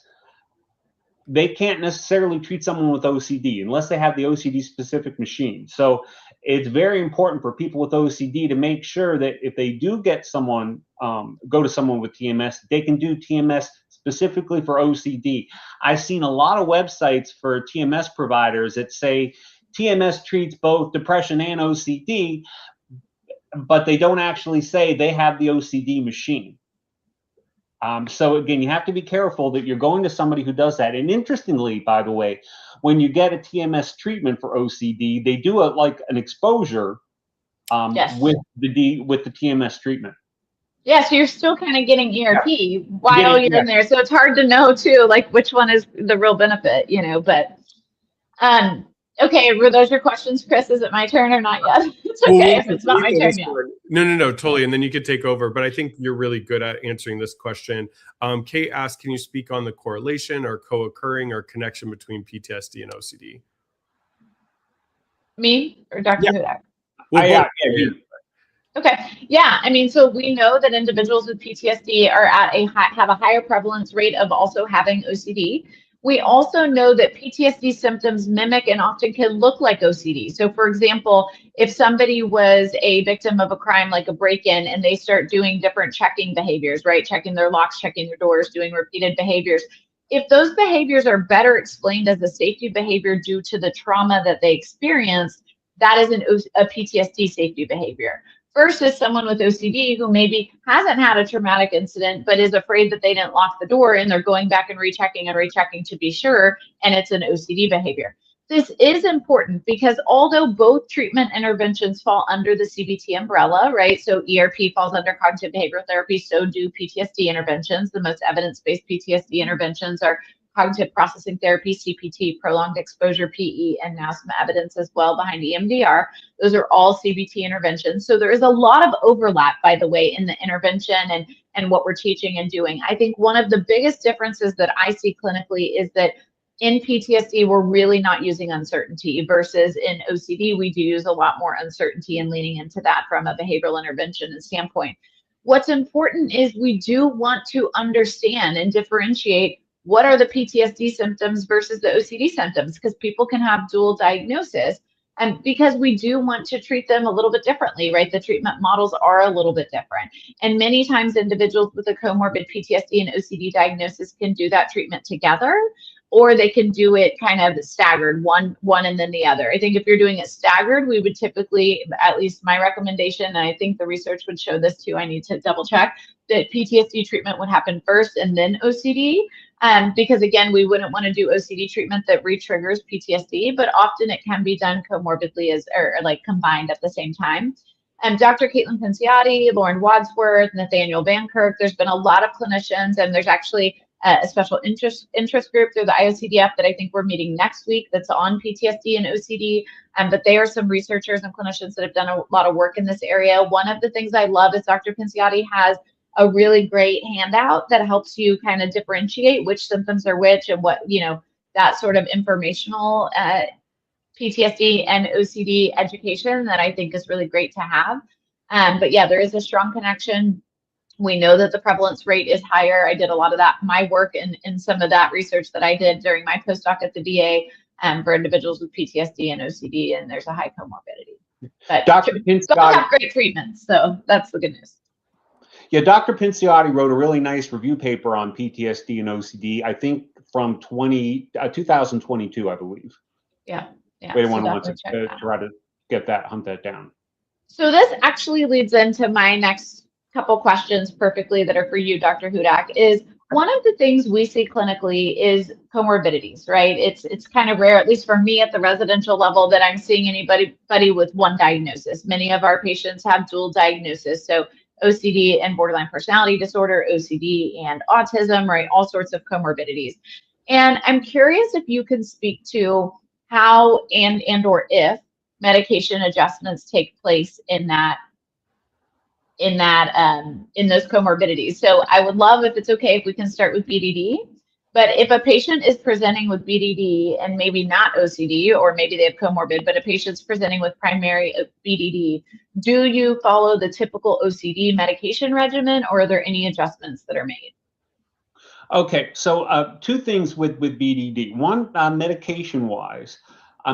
they can't necessarily treat someone with OCD unless they have the OCD specific machine. So it's very important for people with OCD to make sure that if they do get someone, go to someone with TMS, they can do TMS specifically for OCD. I've seen a lot of websites for TMS providers that say TMS treats both depression and OCD, but they don't actually say they have the OCD machine. So again, you have to be careful that you're going to somebody who does that. And interestingly, by the way, when you get a TMS treatment for OCD, they do an exposure with the TMS treatment. Yeah, so you're still kind of getting ERP while you're in there. So it's hard to know too, like which one is the real benefit, you know, but okay, were those your questions, Chris? Is it my turn or not yet? It's okay if it's not my turn yet. No, totally. And then you could take over, but I think you're really good at answering this question. Kate asked, can you speak on the correlation or co-occurring or connection between PTSD and OCD? Me or Dr. Hudak? Well, Okay. Yeah. I mean, so we know that individuals with PTSD are at have a higher prevalence rate of also having OCD. We also know that PTSD symptoms mimic and often can look like OCD. So for example, if somebody was a victim of a crime like a break-in and they start doing different checking behaviors, right? Checking their locks, checking their doors, doing repeated behaviors. If those behaviors are better explained as a safety behavior due to the trauma that they experienced, that is a PTSD safety behavior. Versus someone with OCD who maybe hasn't had a traumatic incident, but is afraid that they didn't lock the door and they're going back and rechecking to be sure, and it's an OCD behavior. This is important because although both treatment interventions fall under the CBT umbrella, right? So ERP falls under cognitive behavioral therapy, so do PTSD interventions. The most evidence-based PTSD interventions are cognitive processing therapy, CPT, prolonged exposure, PE, and now some evidence as well behind EMDR. Those are all CBT interventions. So there is a lot of overlap, by the way, in the intervention and what we're teaching and doing. I think one of the biggest differences that I see clinically is that in PTSD, we're really not using uncertainty versus in OCD, we do use a lot more uncertainty and leaning into that from a behavioral intervention standpoint. What's important is we do want to understand and differentiate what are the PTSD symptoms versus the OCD symptoms, because people can have dual diagnosis, and because we do want to treat them a little bit differently, right? The treatment models are a little bit different. And many times individuals with a comorbid PTSD and OCD diagnosis can do that treatment together, or they can do it kind of staggered, one and then the other. I think if you're doing it staggered, we would typically, at least my recommendation, and I think the research would show this too, I need to double check, that PTSD treatment would happen first and then OCD. Because again, we wouldn't want to do OCD treatment that re-triggers PTSD, but often it can be done comorbidly or like combined at the same time. Dr. Caitlin Pinciotti, Lauren Wadsworth, Nathaniel Van Kirk, there's been a lot of clinicians, and there's actually a special interest group through the IOCDF that I think we're meeting next week that's on PTSD and OCD. But they are some researchers and clinicians that have done a lot of work in this area. One of the things I love is Dr. Pinciotti has a really great handout that helps you kind of differentiate which symptoms are which and what, you know, that sort of informational PTSD and OCD education that I think is really great to have. But yeah, there is a strong connection. We know that the prevalence rate is higher. I did a lot of that, my work in some of that research that I did during my postdoc at the VA for individuals with PTSD and OCD, and there's a high comorbidity. But Dr. Pinciotti, both have great treatments, so that's the good news. Yeah, Dr. Pinciotti wrote a really nice review paper on PTSD and OCD, I think from 2022, I believe. Yeah. If anyone wants to try to hunt that down. So this actually leads into my next couple questions perfectly that are for you, Dr. Hudak, is one of the things we see clinically is comorbidities, right? It's kind of rare, at least for me at the residential level, that I'm seeing anybody with one diagnosis. Many of our patients have dual diagnosis. So OCD and borderline personality disorder, OCD and autism, right? All sorts of comorbidities. And I'm curious if you can speak to how and or if medication adjustments take place in those comorbidities. So I would love, if it's okay, if we can start with BDD. But if a patient is presenting with BDD and maybe not OCD, or maybe they have comorbid, but a patient's presenting with primary BDD, do you follow the typical OCD medication regimen, or are there any adjustments that are made? Okay, so two things with BDD. One, medication-wise,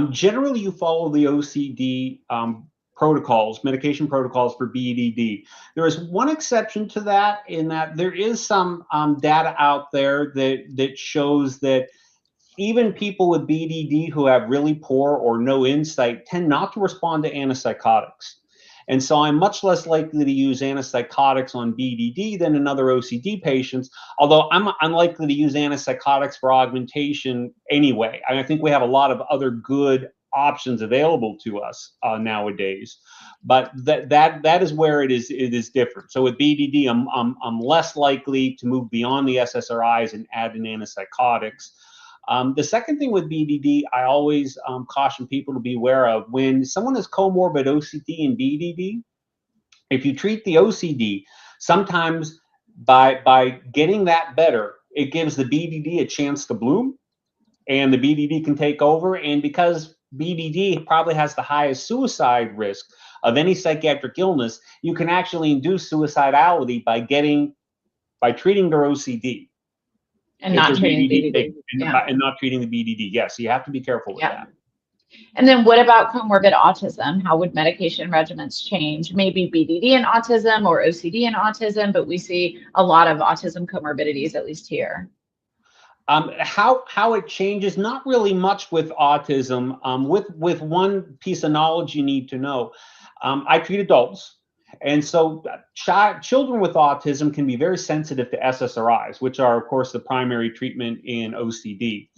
generally you follow the OCD protocols, medication protocols for BDD. There is one exception to that, in that there is some data out there that shows that even people with BDD who have really poor or no insight tend not to respond to antipsychotics. And so I'm much less likely to use antipsychotics on BDD than in other OCD patients, although I'm unlikely to use antipsychotics for augmentation anyway. I think we have a lot of other good options available to us nowadays, but that is where it is different. So with BDD, I'm less likely to move beyond the SSRIs and add in antipsychotics. The second thing with BDD, I always caution people to be aware of when someone has comorbid OCD and BDD. If you treat the OCD, sometimes by getting that better, it gives the BDD a chance to bloom, and the BDD can take over. And because BDD probably has the highest suicide risk of any psychiatric illness, you can actually induce suicidality by treating their OCD. And not treating BDD. And not treating the BDD. Yes, you have to be careful with that. And then what about comorbid autism? How would medication regimens change? Maybe BDD and autism or OCD and autism, but we see a lot of autism comorbidities, at least here. How it changes, not really much with autism. With one piece of knowledge you need to know. I treat adults. And so children with autism can be very sensitive to SSRIs, which are, of course, the primary treatment in OCD.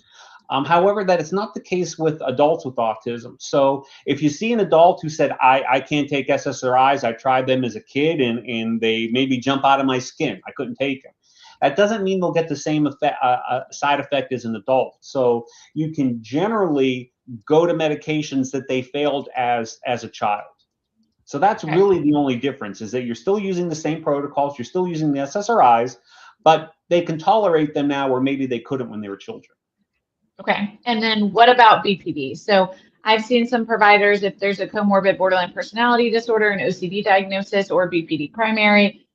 However, that is not the case with adults with autism. So if you see an adult who said, I can't take SSRIs, I tried them as a kid and they made me jump out of my skin, I couldn't take them. That doesn't mean they'll get the same side effect as an adult. So you can generally go to medications that they failed as a child. So that's really the only difference, is that you're still using the same protocols, you're still using the SSRIs, but they can tolerate them now where maybe they couldn't when they were children. Okay. And then what about BPD? So I've seen some providers, if there's a comorbid borderline personality disorder, an OCD diagnosis, or BPD primary,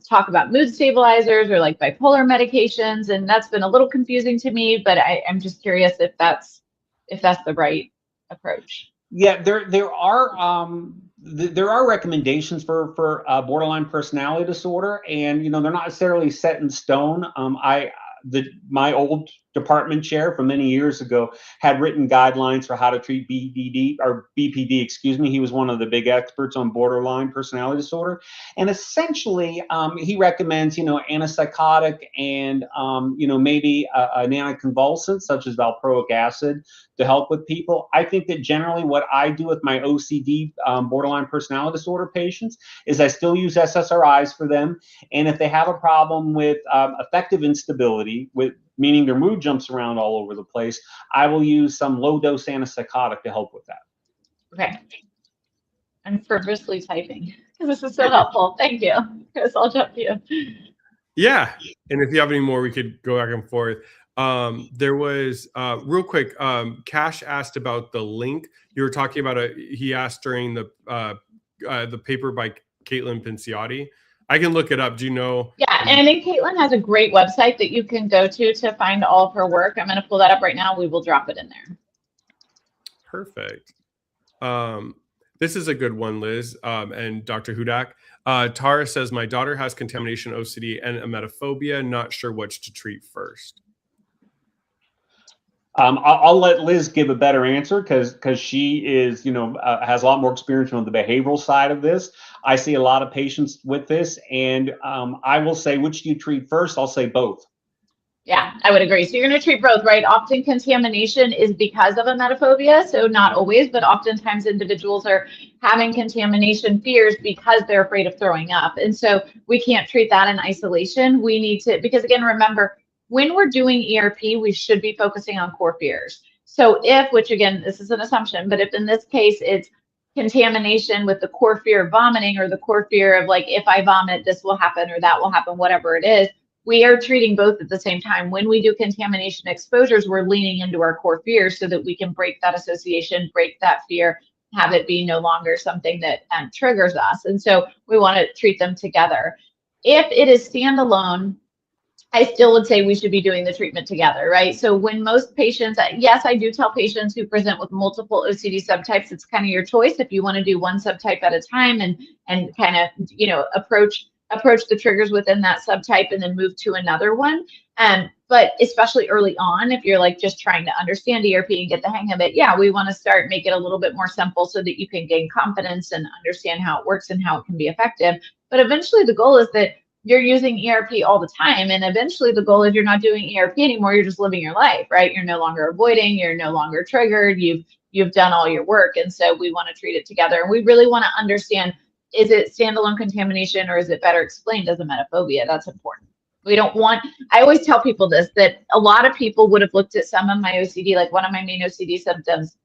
talk about mood stabilizers or like bipolar medications. And that's been a little confusing to me, but I'm just curious if that's the right approach. Yeah, there are recommendations for borderline personality disorder, and they're not necessarily set in stone. My old department chair from many years ago had written guidelines for how to treat BPD. He was one of the big experts on borderline personality disorder, and essentially he recommends antipsychotic and maybe an anticonvulsant such as valproic acid to help with people. I think that generally what I do with my OCD borderline personality disorder patients is I still use SSRIs for them, and if they have a problem with affective instability, meaning their mood jumps around all over the place, I will use some low-dose antipsychotic to help with that. Okay. I'm purposely typing because this is so helpful. Thank you, Chris. I'll jump to you. Yeah. And if you have any more, we could go back and forth. There was real quick, Cash asked about the link. You were talking about he asked during the paper by Caitlin Pinciotti. I can look it up. Do you know? Yeah, and I think Caitlin has a great website that you can go to find all of her work. I'm going to pull that up right now. We will drop it in there. Perfect. This is a good one, Liz, and Dr. Hudak. Tara says, my daughter has contamination OCD and emetophobia. Not sure which to treat first. I'll let Liz give a better answer because she is, has a lot more experience on the behavioral side of this. I see a lot of patients with this, and I will say, which do you treat first? I'll say both. Yeah, I would agree. So you're going to treat both, right? Often contamination is because of emetophobia. So not always, but oftentimes individuals are having contamination fears because they're afraid of throwing up. And so we can't treat that in isolation. We need to, because again, remember, when we're doing ERP, we should be focusing on core fears. So which again, this is an assumption, but if in this case, it's contamination with the core fear of vomiting or the core fear of like, if I vomit, this will happen or that will happen, whatever it is, we are treating both at the same time. When we do contamination exposures, we're leaning into our core fears so that we can break that association, break that fear, have it be no longer something that triggers us. And so we want to treat them together. If it is standalone, I still would say we should be doing the treatment together, right? So when most patients, yes, I do tell patients who present with multiple OCD subtypes, it's kind of your choice if you want to do one subtype at a time and kind of, approach the triggers within that subtype and then move to another one. But especially early on, if you're like just trying to understand ERP and get the hang of it, yeah, we want to make it a little bit more simple so that you can gain confidence and understand how it works and how it can be effective. But eventually the goal is that you're using ERP all the time. And eventually the goal is you're not doing ERP anymore. You're just living your life, right? You're no longer avoiding, you're no longer triggered. You've done all your work. And so we want to treat it together. And we really want to understand, is it standalone contamination or is it better explained as a metaphobia? That's important. We don't want, I always tell people this, that a lot of people would have looked at some of my OCD, like one of my main OCD symptoms.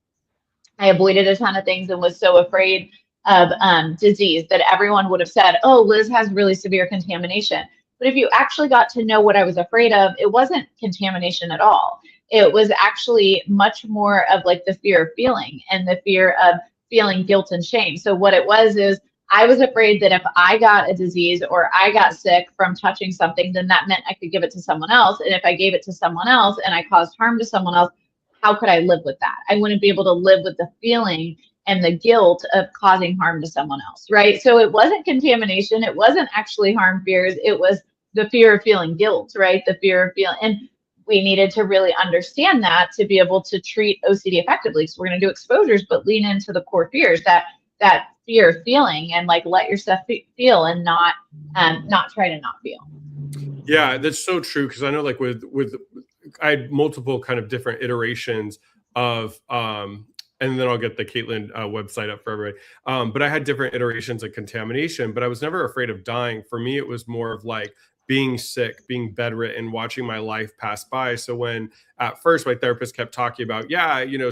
I avoided a ton of things and was so afraid of disease that everyone would have said, oh, Liz has really severe contamination. But if you actually got to know what I was afraid of, it wasn't contamination at all. It was actually much more of like the fear of feeling and the fear of feeling guilt and shame. So what it was is, I was afraid that if I got a disease or I got sick from touching something, then that meant I could give it to someone else. And if I gave it to someone else and I caused harm to someone else, how could I live with that? I wouldn't be able to live with the feeling and the guilt of causing harm to someone else, right? So it wasn't contamination. It wasn't actually harm fears. It was the fear of feeling guilt, right? The fear of feeling, and we needed to really understand that to be able to treat OCD effectively. So we're going to do exposures, but lean into the core fears, that fear of feeling, and like let yourself feel and not try to not feel. Yeah, that's so true. Because I know like with I had multiple kind of different iterations of and then I'll get the Caitlin website up for everybody. But I had different iterations of contamination, but I was never afraid of dying. For me, it was more of like being sick, being bedridden, watching my life pass by. So when at first my therapist kept talking about,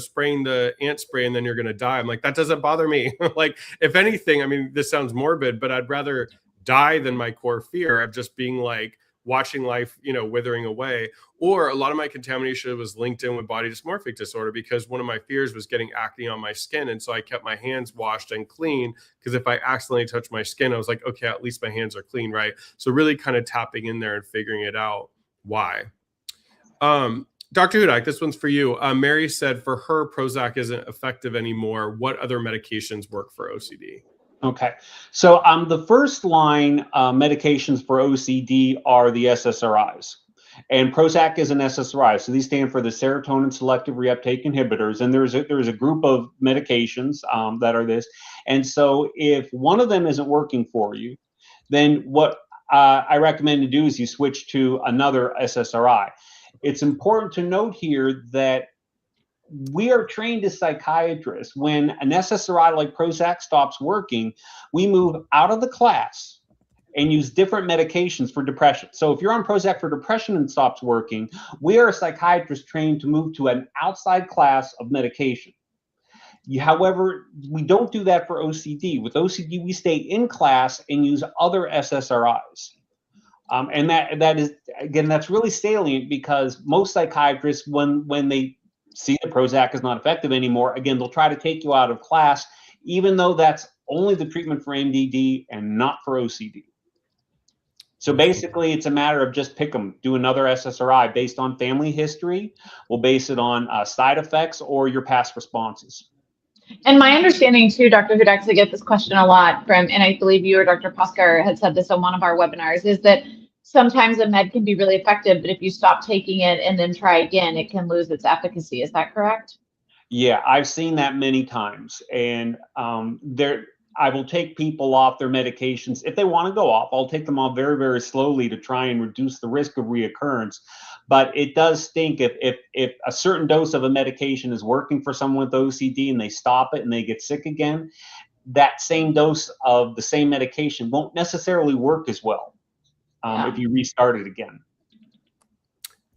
spraying the ant spray and then you're going to die, I'm like, that doesn't bother me. Like, if anything, I mean, this sounds morbid, but I'd rather die than my core fear of just being like, watching life, withering away. Or a lot of my contamination was linked in with body dysmorphic disorder, because one of my fears was getting acne on my skin. And so I kept my hands washed and clean, because if I accidentally touched my skin, I was like, okay, at least my hands are clean, right? So really kind of tapping in there and figuring it out why. Dr. Hudak, this one's for you. Mary said for her, Prozac isn't effective anymore. What other medications work for OCD? Okay, so the first line medications for OCD are the SSRIs, and Prozac is an SSRI. So these stand for the serotonin selective reuptake inhibitors, and there's a group of medications that are this. And so if one of them isn't working for you, then what I recommend to do is you switch to another SSRI. It's important to note here that we are trained as psychiatrists. When an SSRI like Prozac stops working, we move out of the class and use different medications for depression. So if you're on Prozac for depression and stops working, we are a psychiatrist trained to move to an outside class of medication. However, we don't do that for OCD. With OCD, we stay in class and use other SSRIs. And that is, again, that's really salient, because most psychiatrists, when they see that Prozac is not effective anymore, again, they'll try to take you out of class, even though that's only the treatment for MDD and not for OCD. So basically, it's a matter of just pick them, do another SSRI based on family history. We'll base it on side effects or your past responses. And my understanding too, Dr. Hudak, I get this question a lot from, and I believe you or Dr. Poskar had said this on one of our webinars, is that sometimes a med can be really effective, but if you stop taking it and then try again, it can lose its efficacy. Is that correct? Yeah, I've seen that many times. And I will take people off their medications. If they want to go off, I'll take them off very, very slowly to try and reduce the risk of reoccurrence. But it does stink if a certain dose of a medication is working for someone with OCD and they stop it and they get sick again, that same dose of the same medication won't necessarily work as well. If you restart it again.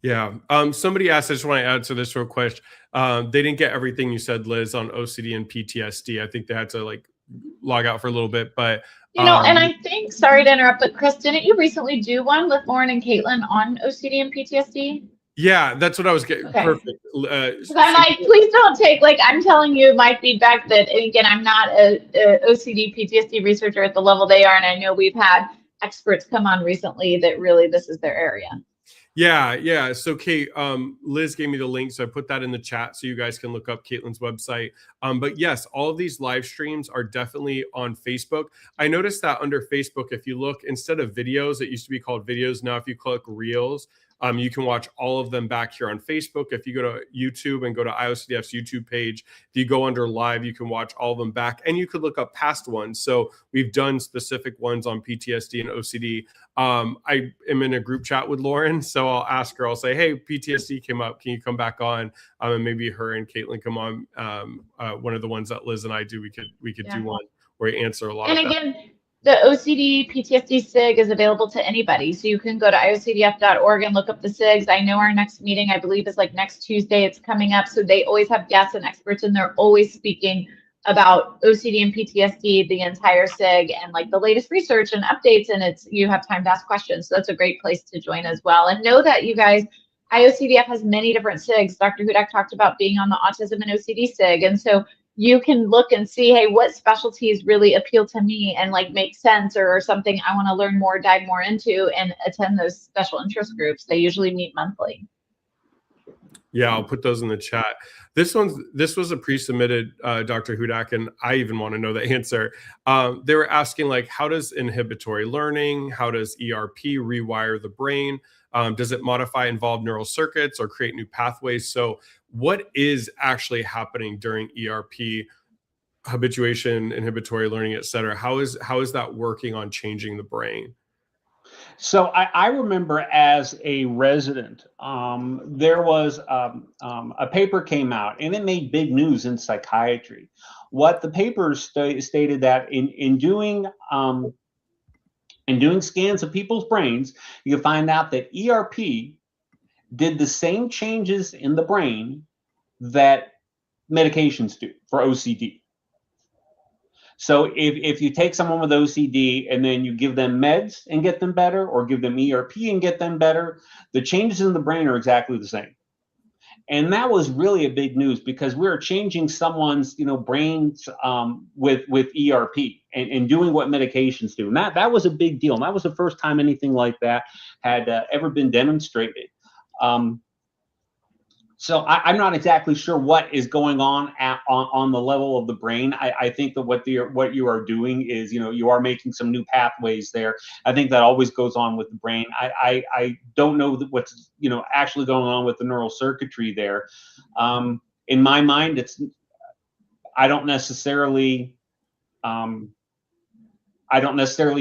Yeah. Somebody asked, I just want to add to this real quick. They didn't get everything you said, Liz, on OCD and PTSD. I think they had to like log out for a little bit, but and I think, sorry to interrupt, but Chris, didn't you recently do one with Lauren and Caitlin on OCD and PTSD? Yeah, that's what I was getting. Okay. Perfect. I'm like, please don't take, like, I'm telling you my feedback that, again, I'm not a OCD PTSD researcher at the level they are. And I know we've had experts come on recently that really this is their area. Yeah. So Kate, Liz gave me the link, so I put that in the chat so you guys can look up Caitlin's website. But yes, all of these live streams are definitely on Facebook. I noticed that under Facebook, if you look, instead of videos, it used to be called videos. Now, if you click Reels, You can watch all of them back here on Facebook. If you go to YouTube and go to IOCDF's YouTube page, if you go under live, you can watch all of them back, and you could look up past ones. So we've done specific ones on PTSD and OCD. I am in a group chat with Lauren, so I'll ask her, I'll say, hey, PTSD came up, can you come back on? And maybe her and Caitlin come on. One of the ones that Liz and I do, we could do one where we answer a lot of that. And again, the OCD PTSD SIG is available to anybody. So you can go to iocdf.org and look up the SIGs. I know our next meeting, I believe, is like next Tuesday. It's coming up. So they always have guests and experts, and they're always speaking about OCD and PTSD, the entire SIG, and like the latest research and updates. And you have time to ask questions. So that's a great place to join as well. And know that, you guys, IOCDF has many different SIGs. Dr. Hudak talked about being on the autism and OCD SIG. And so you can look and see, hey, what specialties really appeal to me and like make sense, or something I want to learn more, dive more into, and attend those special interest groups. They usually meet monthly. Yeah, I'll put those in the chat. This was a pre-submitted, Dr. Hudak, and I even want to know the answer. They were asking, like, how does inhibitory learning, how does ERP rewire the brain? Does it modify involved neural circuits or create new pathways? So what is actually happening during ERP, habituation, inhibitory learning, et cetera? How is that working on changing the brain? So I remember as a resident, there was a paper came out, and it made big news in psychiatry. What the paper stated that in doing scans of people's brains, you find out that ERP did the same changes in the brain that medications do for OCD. So if you take someone with OCD and then you give them meds and get them better, or give them ERP and get them better, the changes in the brain are exactly the same. And that was really a big news, because we're changing someone's brains with ERP and doing what medications do. And that was a big deal. And that was the first time anything like that had ever been demonstrated. So I'm not exactly sure what is going on on the level of the brain. I think that what you are doing is, you are making some new pathways there. I think that always goes on with the brain. I don't know what's actually going on with the neural circuitry there. In my mind, I don't necessarily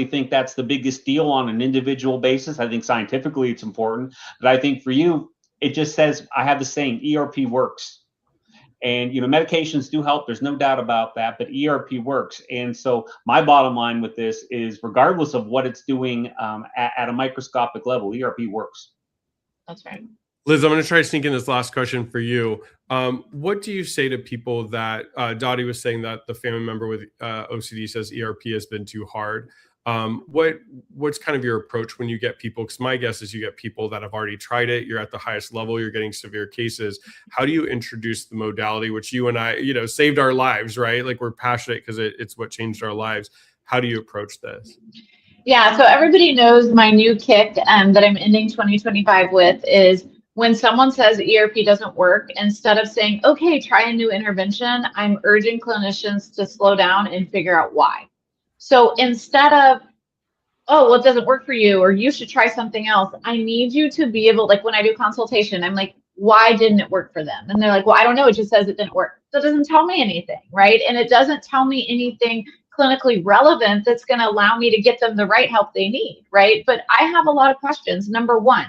think that's the biggest deal on an individual basis. I think scientifically it's important, but I think for you, it just says, I have the saying, ERP works. And, medications do help. There's no doubt about that, but ERP works. And so my bottom line with this is, regardless of what it's doing at a microscopic level, ERP works. That's right. Liz, I'm going to try to sneak in this last question for you. What do you say to people that Dottie was saying that the family member with OCD says ERP has been too hard? What's kind of your approach when you get people? Because my guess is you get people that have already tried it. You're at the highest level. You're getting severe cases. How do you introduce the modality, which you and I, saved our lives, right? Like, we're passionate because it's what changed our lives. How do you approach this? Yeah, so everybody knows my new kick that I'm ending 2025 with is, when someone says ERP doesn't work, instead of saying, okay, try a new intervention, I'm urging clinicians to slow down and figure out why. So instead of, oh, well, it doesn't work for you, or you should try something else, I need you to be able, like when I do consultation, I'm like, why didn't it work for them? And they're like, well, I don't know. It just says it didn't work. So it doesn't tell me anything, right? And it doesn't tell me anything clinically relevant that's going to allow me to get them the right help they need, right? But I have a lot of questions. Number one,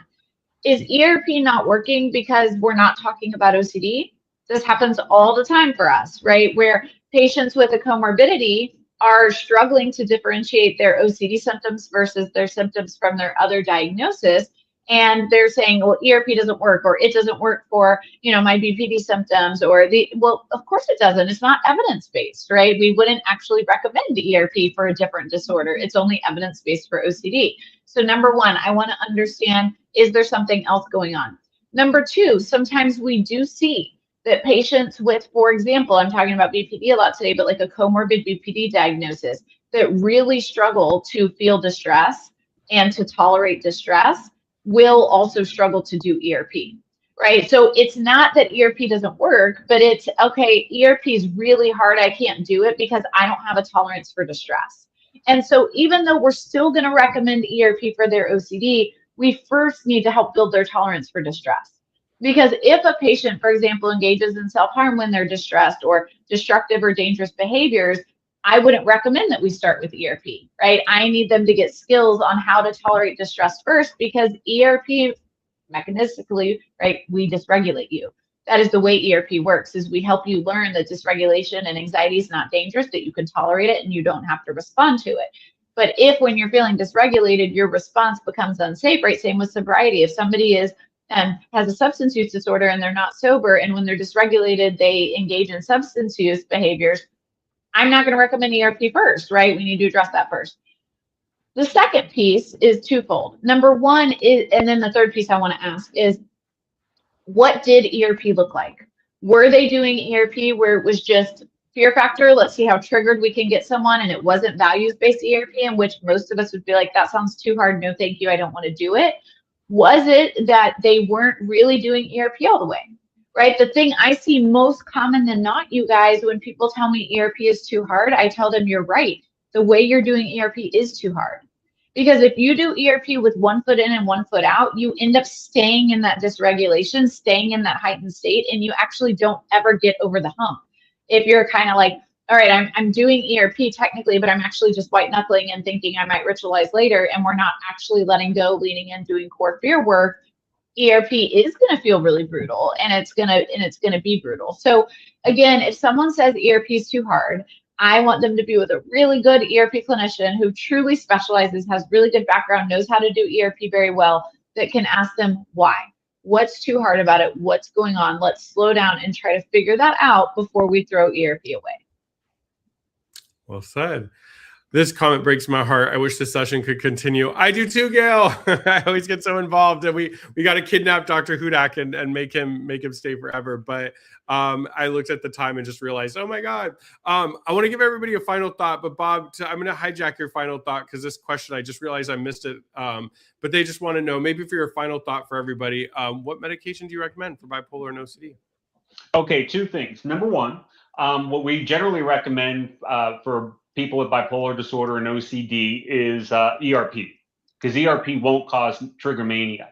is ERP not working because we're not talking about OCD? This happens all the time for us, right? Where patients with a comorbidity are struggling to differentiate their OCD symptoms versus their symptoms from their other diagnosis. And they're saying, well, ERP doesn't work, or it doesn't work for, my BPD symptoms, well, of course it doesn't. It's not evidence-based, right? We wouldn't actually recommend ERP for a different disorder. It's only evidence-based for OCD. So number one, I want to understand, is there something else going on? Number two, sometimes we do see that patients with, for example, I'm talking about BPD a lot today, but like a comorbid BPD diagnosis that really struggle to feel distress and to tolerate distress will also struggle to do ERP, right? So it's not that ERP doesn't work, but it's, okay, ERP is really hard. I can't do it because I don't have a tolerance for distress. And so even though we're still going to recommend ERP for their OCD, we first need to help build their tolerance for distress. Because if a patient, for example, engages in self-harm when they're distressed or destructive or dangerous behaviors, I wouldn't recommend that we start with ERP, right? I need them to get skills on how to tolerate distress first, because ERP mechanistically, right, we dysregulate you. That is the way ERP works, is we help you learn that dysregulation and anxiety is not dangerous, that you can tolerate it and you don't have to respond to it. But if when you're feeling dysregulated, your response becomes unsafe, right? Same with sobriety. If somebody is has a substance use disorder and they're not sober, and when they're dysregulated, they engage in substance use behaviors, I'm not going to recommend ERP first, right? We need to address that first. The second piece is twofold. Number one is, and then the third piece I want to ask is, what did ERP look like? Were they doing ERP where it was just fear factor? Let's see how triggered we can get someone, and it wasn't values-based ERP, in which most of us would be like, that sounds too hard. No, thank you. I don't want to do it. Was it that they weren't really doing ERP all the way? Right? The thing I see most common than not, you guys, when people tell me ERP is too hard, I tell them you're right. The way you're doing ERP is too hard. Because if you do ERP with 1 foot in and 1 foot out, you end up staying in that dysregulation, staying in that heightened state, and you actually don't ever get over the hump. If you're kind of like, all right, I'm doing ERP technically, but I'm actually just white knuckling and thinking I might ritualize later, and we're not actually letting go, leaning in, doing core fear work, ERP is going to feel really brutal, and it's going to be brutal. So again, if someone says ERP is too hard, I want them to be with a really good ERP clinician who truly specializes, has really good background, knows how to do ERP very well, that can ask them why. What's too hard about it? What's going on? Let's slow down and try to figure that out before we throw ERP away. Well said. This comment breaks my heart. I wish this session could continue. I do too, Gail. I always get so involved, and we got to kidnap Dr. Hudak and make him stay forever. But I looked at the time and just realized, oh my God. I want to give everybody a final thought, but Bob, I'm going to hijack your final thought, because this question, I just realized I missed it. But they just want to know, maybe for your final thought for everybody, what medication do you recommend for bipolar and OCD? Okay, two things. Number one, what we generally recommend for people with bipolar disorder and OCD is ERP, because ERP won't cause trigger mania.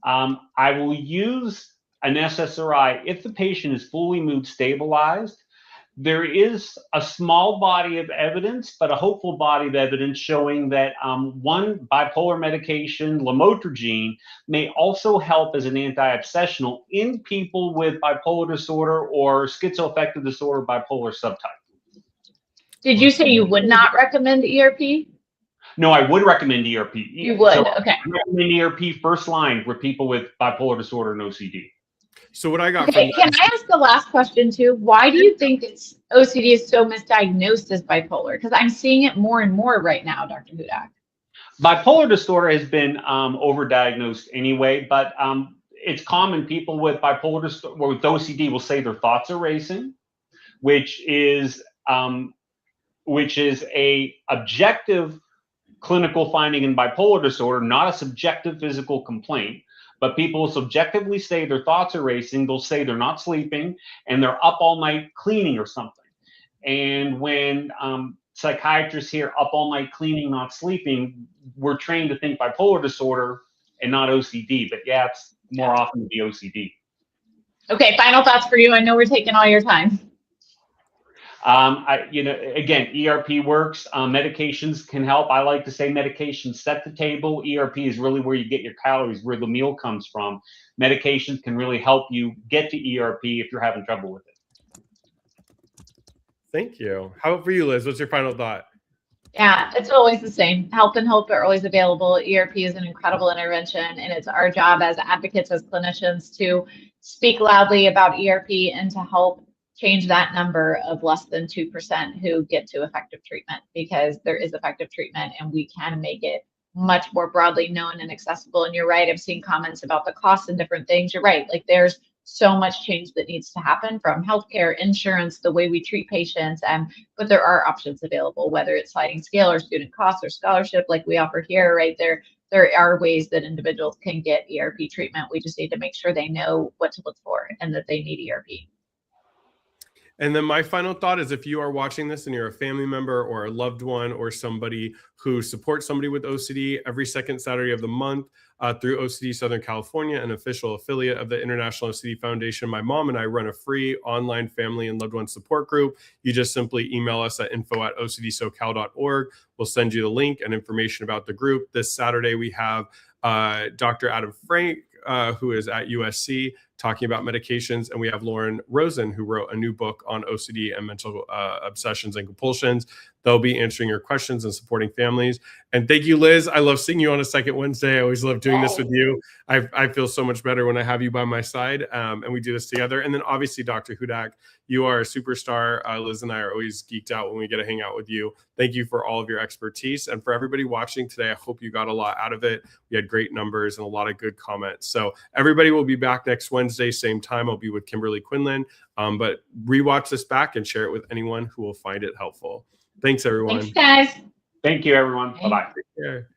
I will use an SSRI if the patient is fully mood stabilized. There is a small body of evidence, but a hopeful body of evidence showing that one bipolar medication, lamotrigine, may also help as an anti-obsessional in people with bipolar disorder or schizoaffective disorder, bipolar subtype. Did you say you would not recommend ERP? No, I would recommend ERP. You would, so okay. I recommend ERP first line for people with bipolar disorder and OCD. So what I got Okay, can I ask the last question too? Why do you think OCD is so misdiagnosed as bipolar? Because I'm seeing it more and more right now, Dr. Hudak. Bipolar disorder has been overdiagnosed anyway, but it's common. People with bipolar disorder or with OCD will say their thoughts are racing, which is a objective clinical finding in bipolar disorder, not a subjective physical complaint. But people will subjectively say their thoughts are racing. They'll say they're not sleeping and they're up all night cleaning or something. And when psychiatrists hear up all night cleaning, not sleeping, we're trained to think bipolar disorder and not OCD. But yeah, it's more often the OCD. Okay, final thoughts for you. I know we're taking all your time. Again, ERP works. Medications can help. I like to say medications set the table. ERP is really where you get your calories, where the meal comes from. Medications can really help you get to ERP if you're having trouble with it. Thank you. How about for you, Liz? What's your final thought? Yeah, it's always the same. Help and hope are always available. ERP is an incredible intervention, and it's our job as advocates, as clinicians, to speak loudly about ERP and to help change that number of less than 2% who get to effective treatment, because there is effective treatment and we can make it much more broadly known and accessible. And you're right, I've seen comments about the costs and different things. You're right, like there's so much change that needs to happen from healthcare, insurance, the way we treat patients, but there are options available, whether it's sliding scale or student costs or scholarship like we offer here, right? There are ways that individuals can get ERP treatment. We just need to make sure they know what to look for and that they need ERP. And then my final thought is, if you are watching this and you're a family member or a loved one or somebody who supports somebody with OCD, every second Saturday of the month through OCD Southern California, an official affiliate of the International OCD Foundation, my mom and I run a free online family and loved one support group. You just simply email us at info@ocdsocal.org. We'll send you the link and information about the group. This Saturday, we have Dr. Adam Frank, who is at USC, talking about medications. And we have Lauren Rosen, who wrote a new book on OCD and mental obsessions and compulsions. They'll be answering your questions and supporting families. And thank you, Liz. I love seeing you on a second Wednesday. I always love doing this with you. I feel so much better when I have you by my side, and we do this together. And then obviously, Dr. Hudak, you are a superstar. Liz and I are always geeked out when we get to hang out with you. Thank you for all of your expertise. And for everybody watching today, I hope you got a lot out of it. We had great numbers and a lot of good comments. So everybody will be back next Wednesday, same time. I'll be with Kimberly Quinlan. But rewatch this back and share it with anyone who will find it helpful. Thanks, everyone. Thanks, guys. Thank you, everyone. Bye-bye. Take care.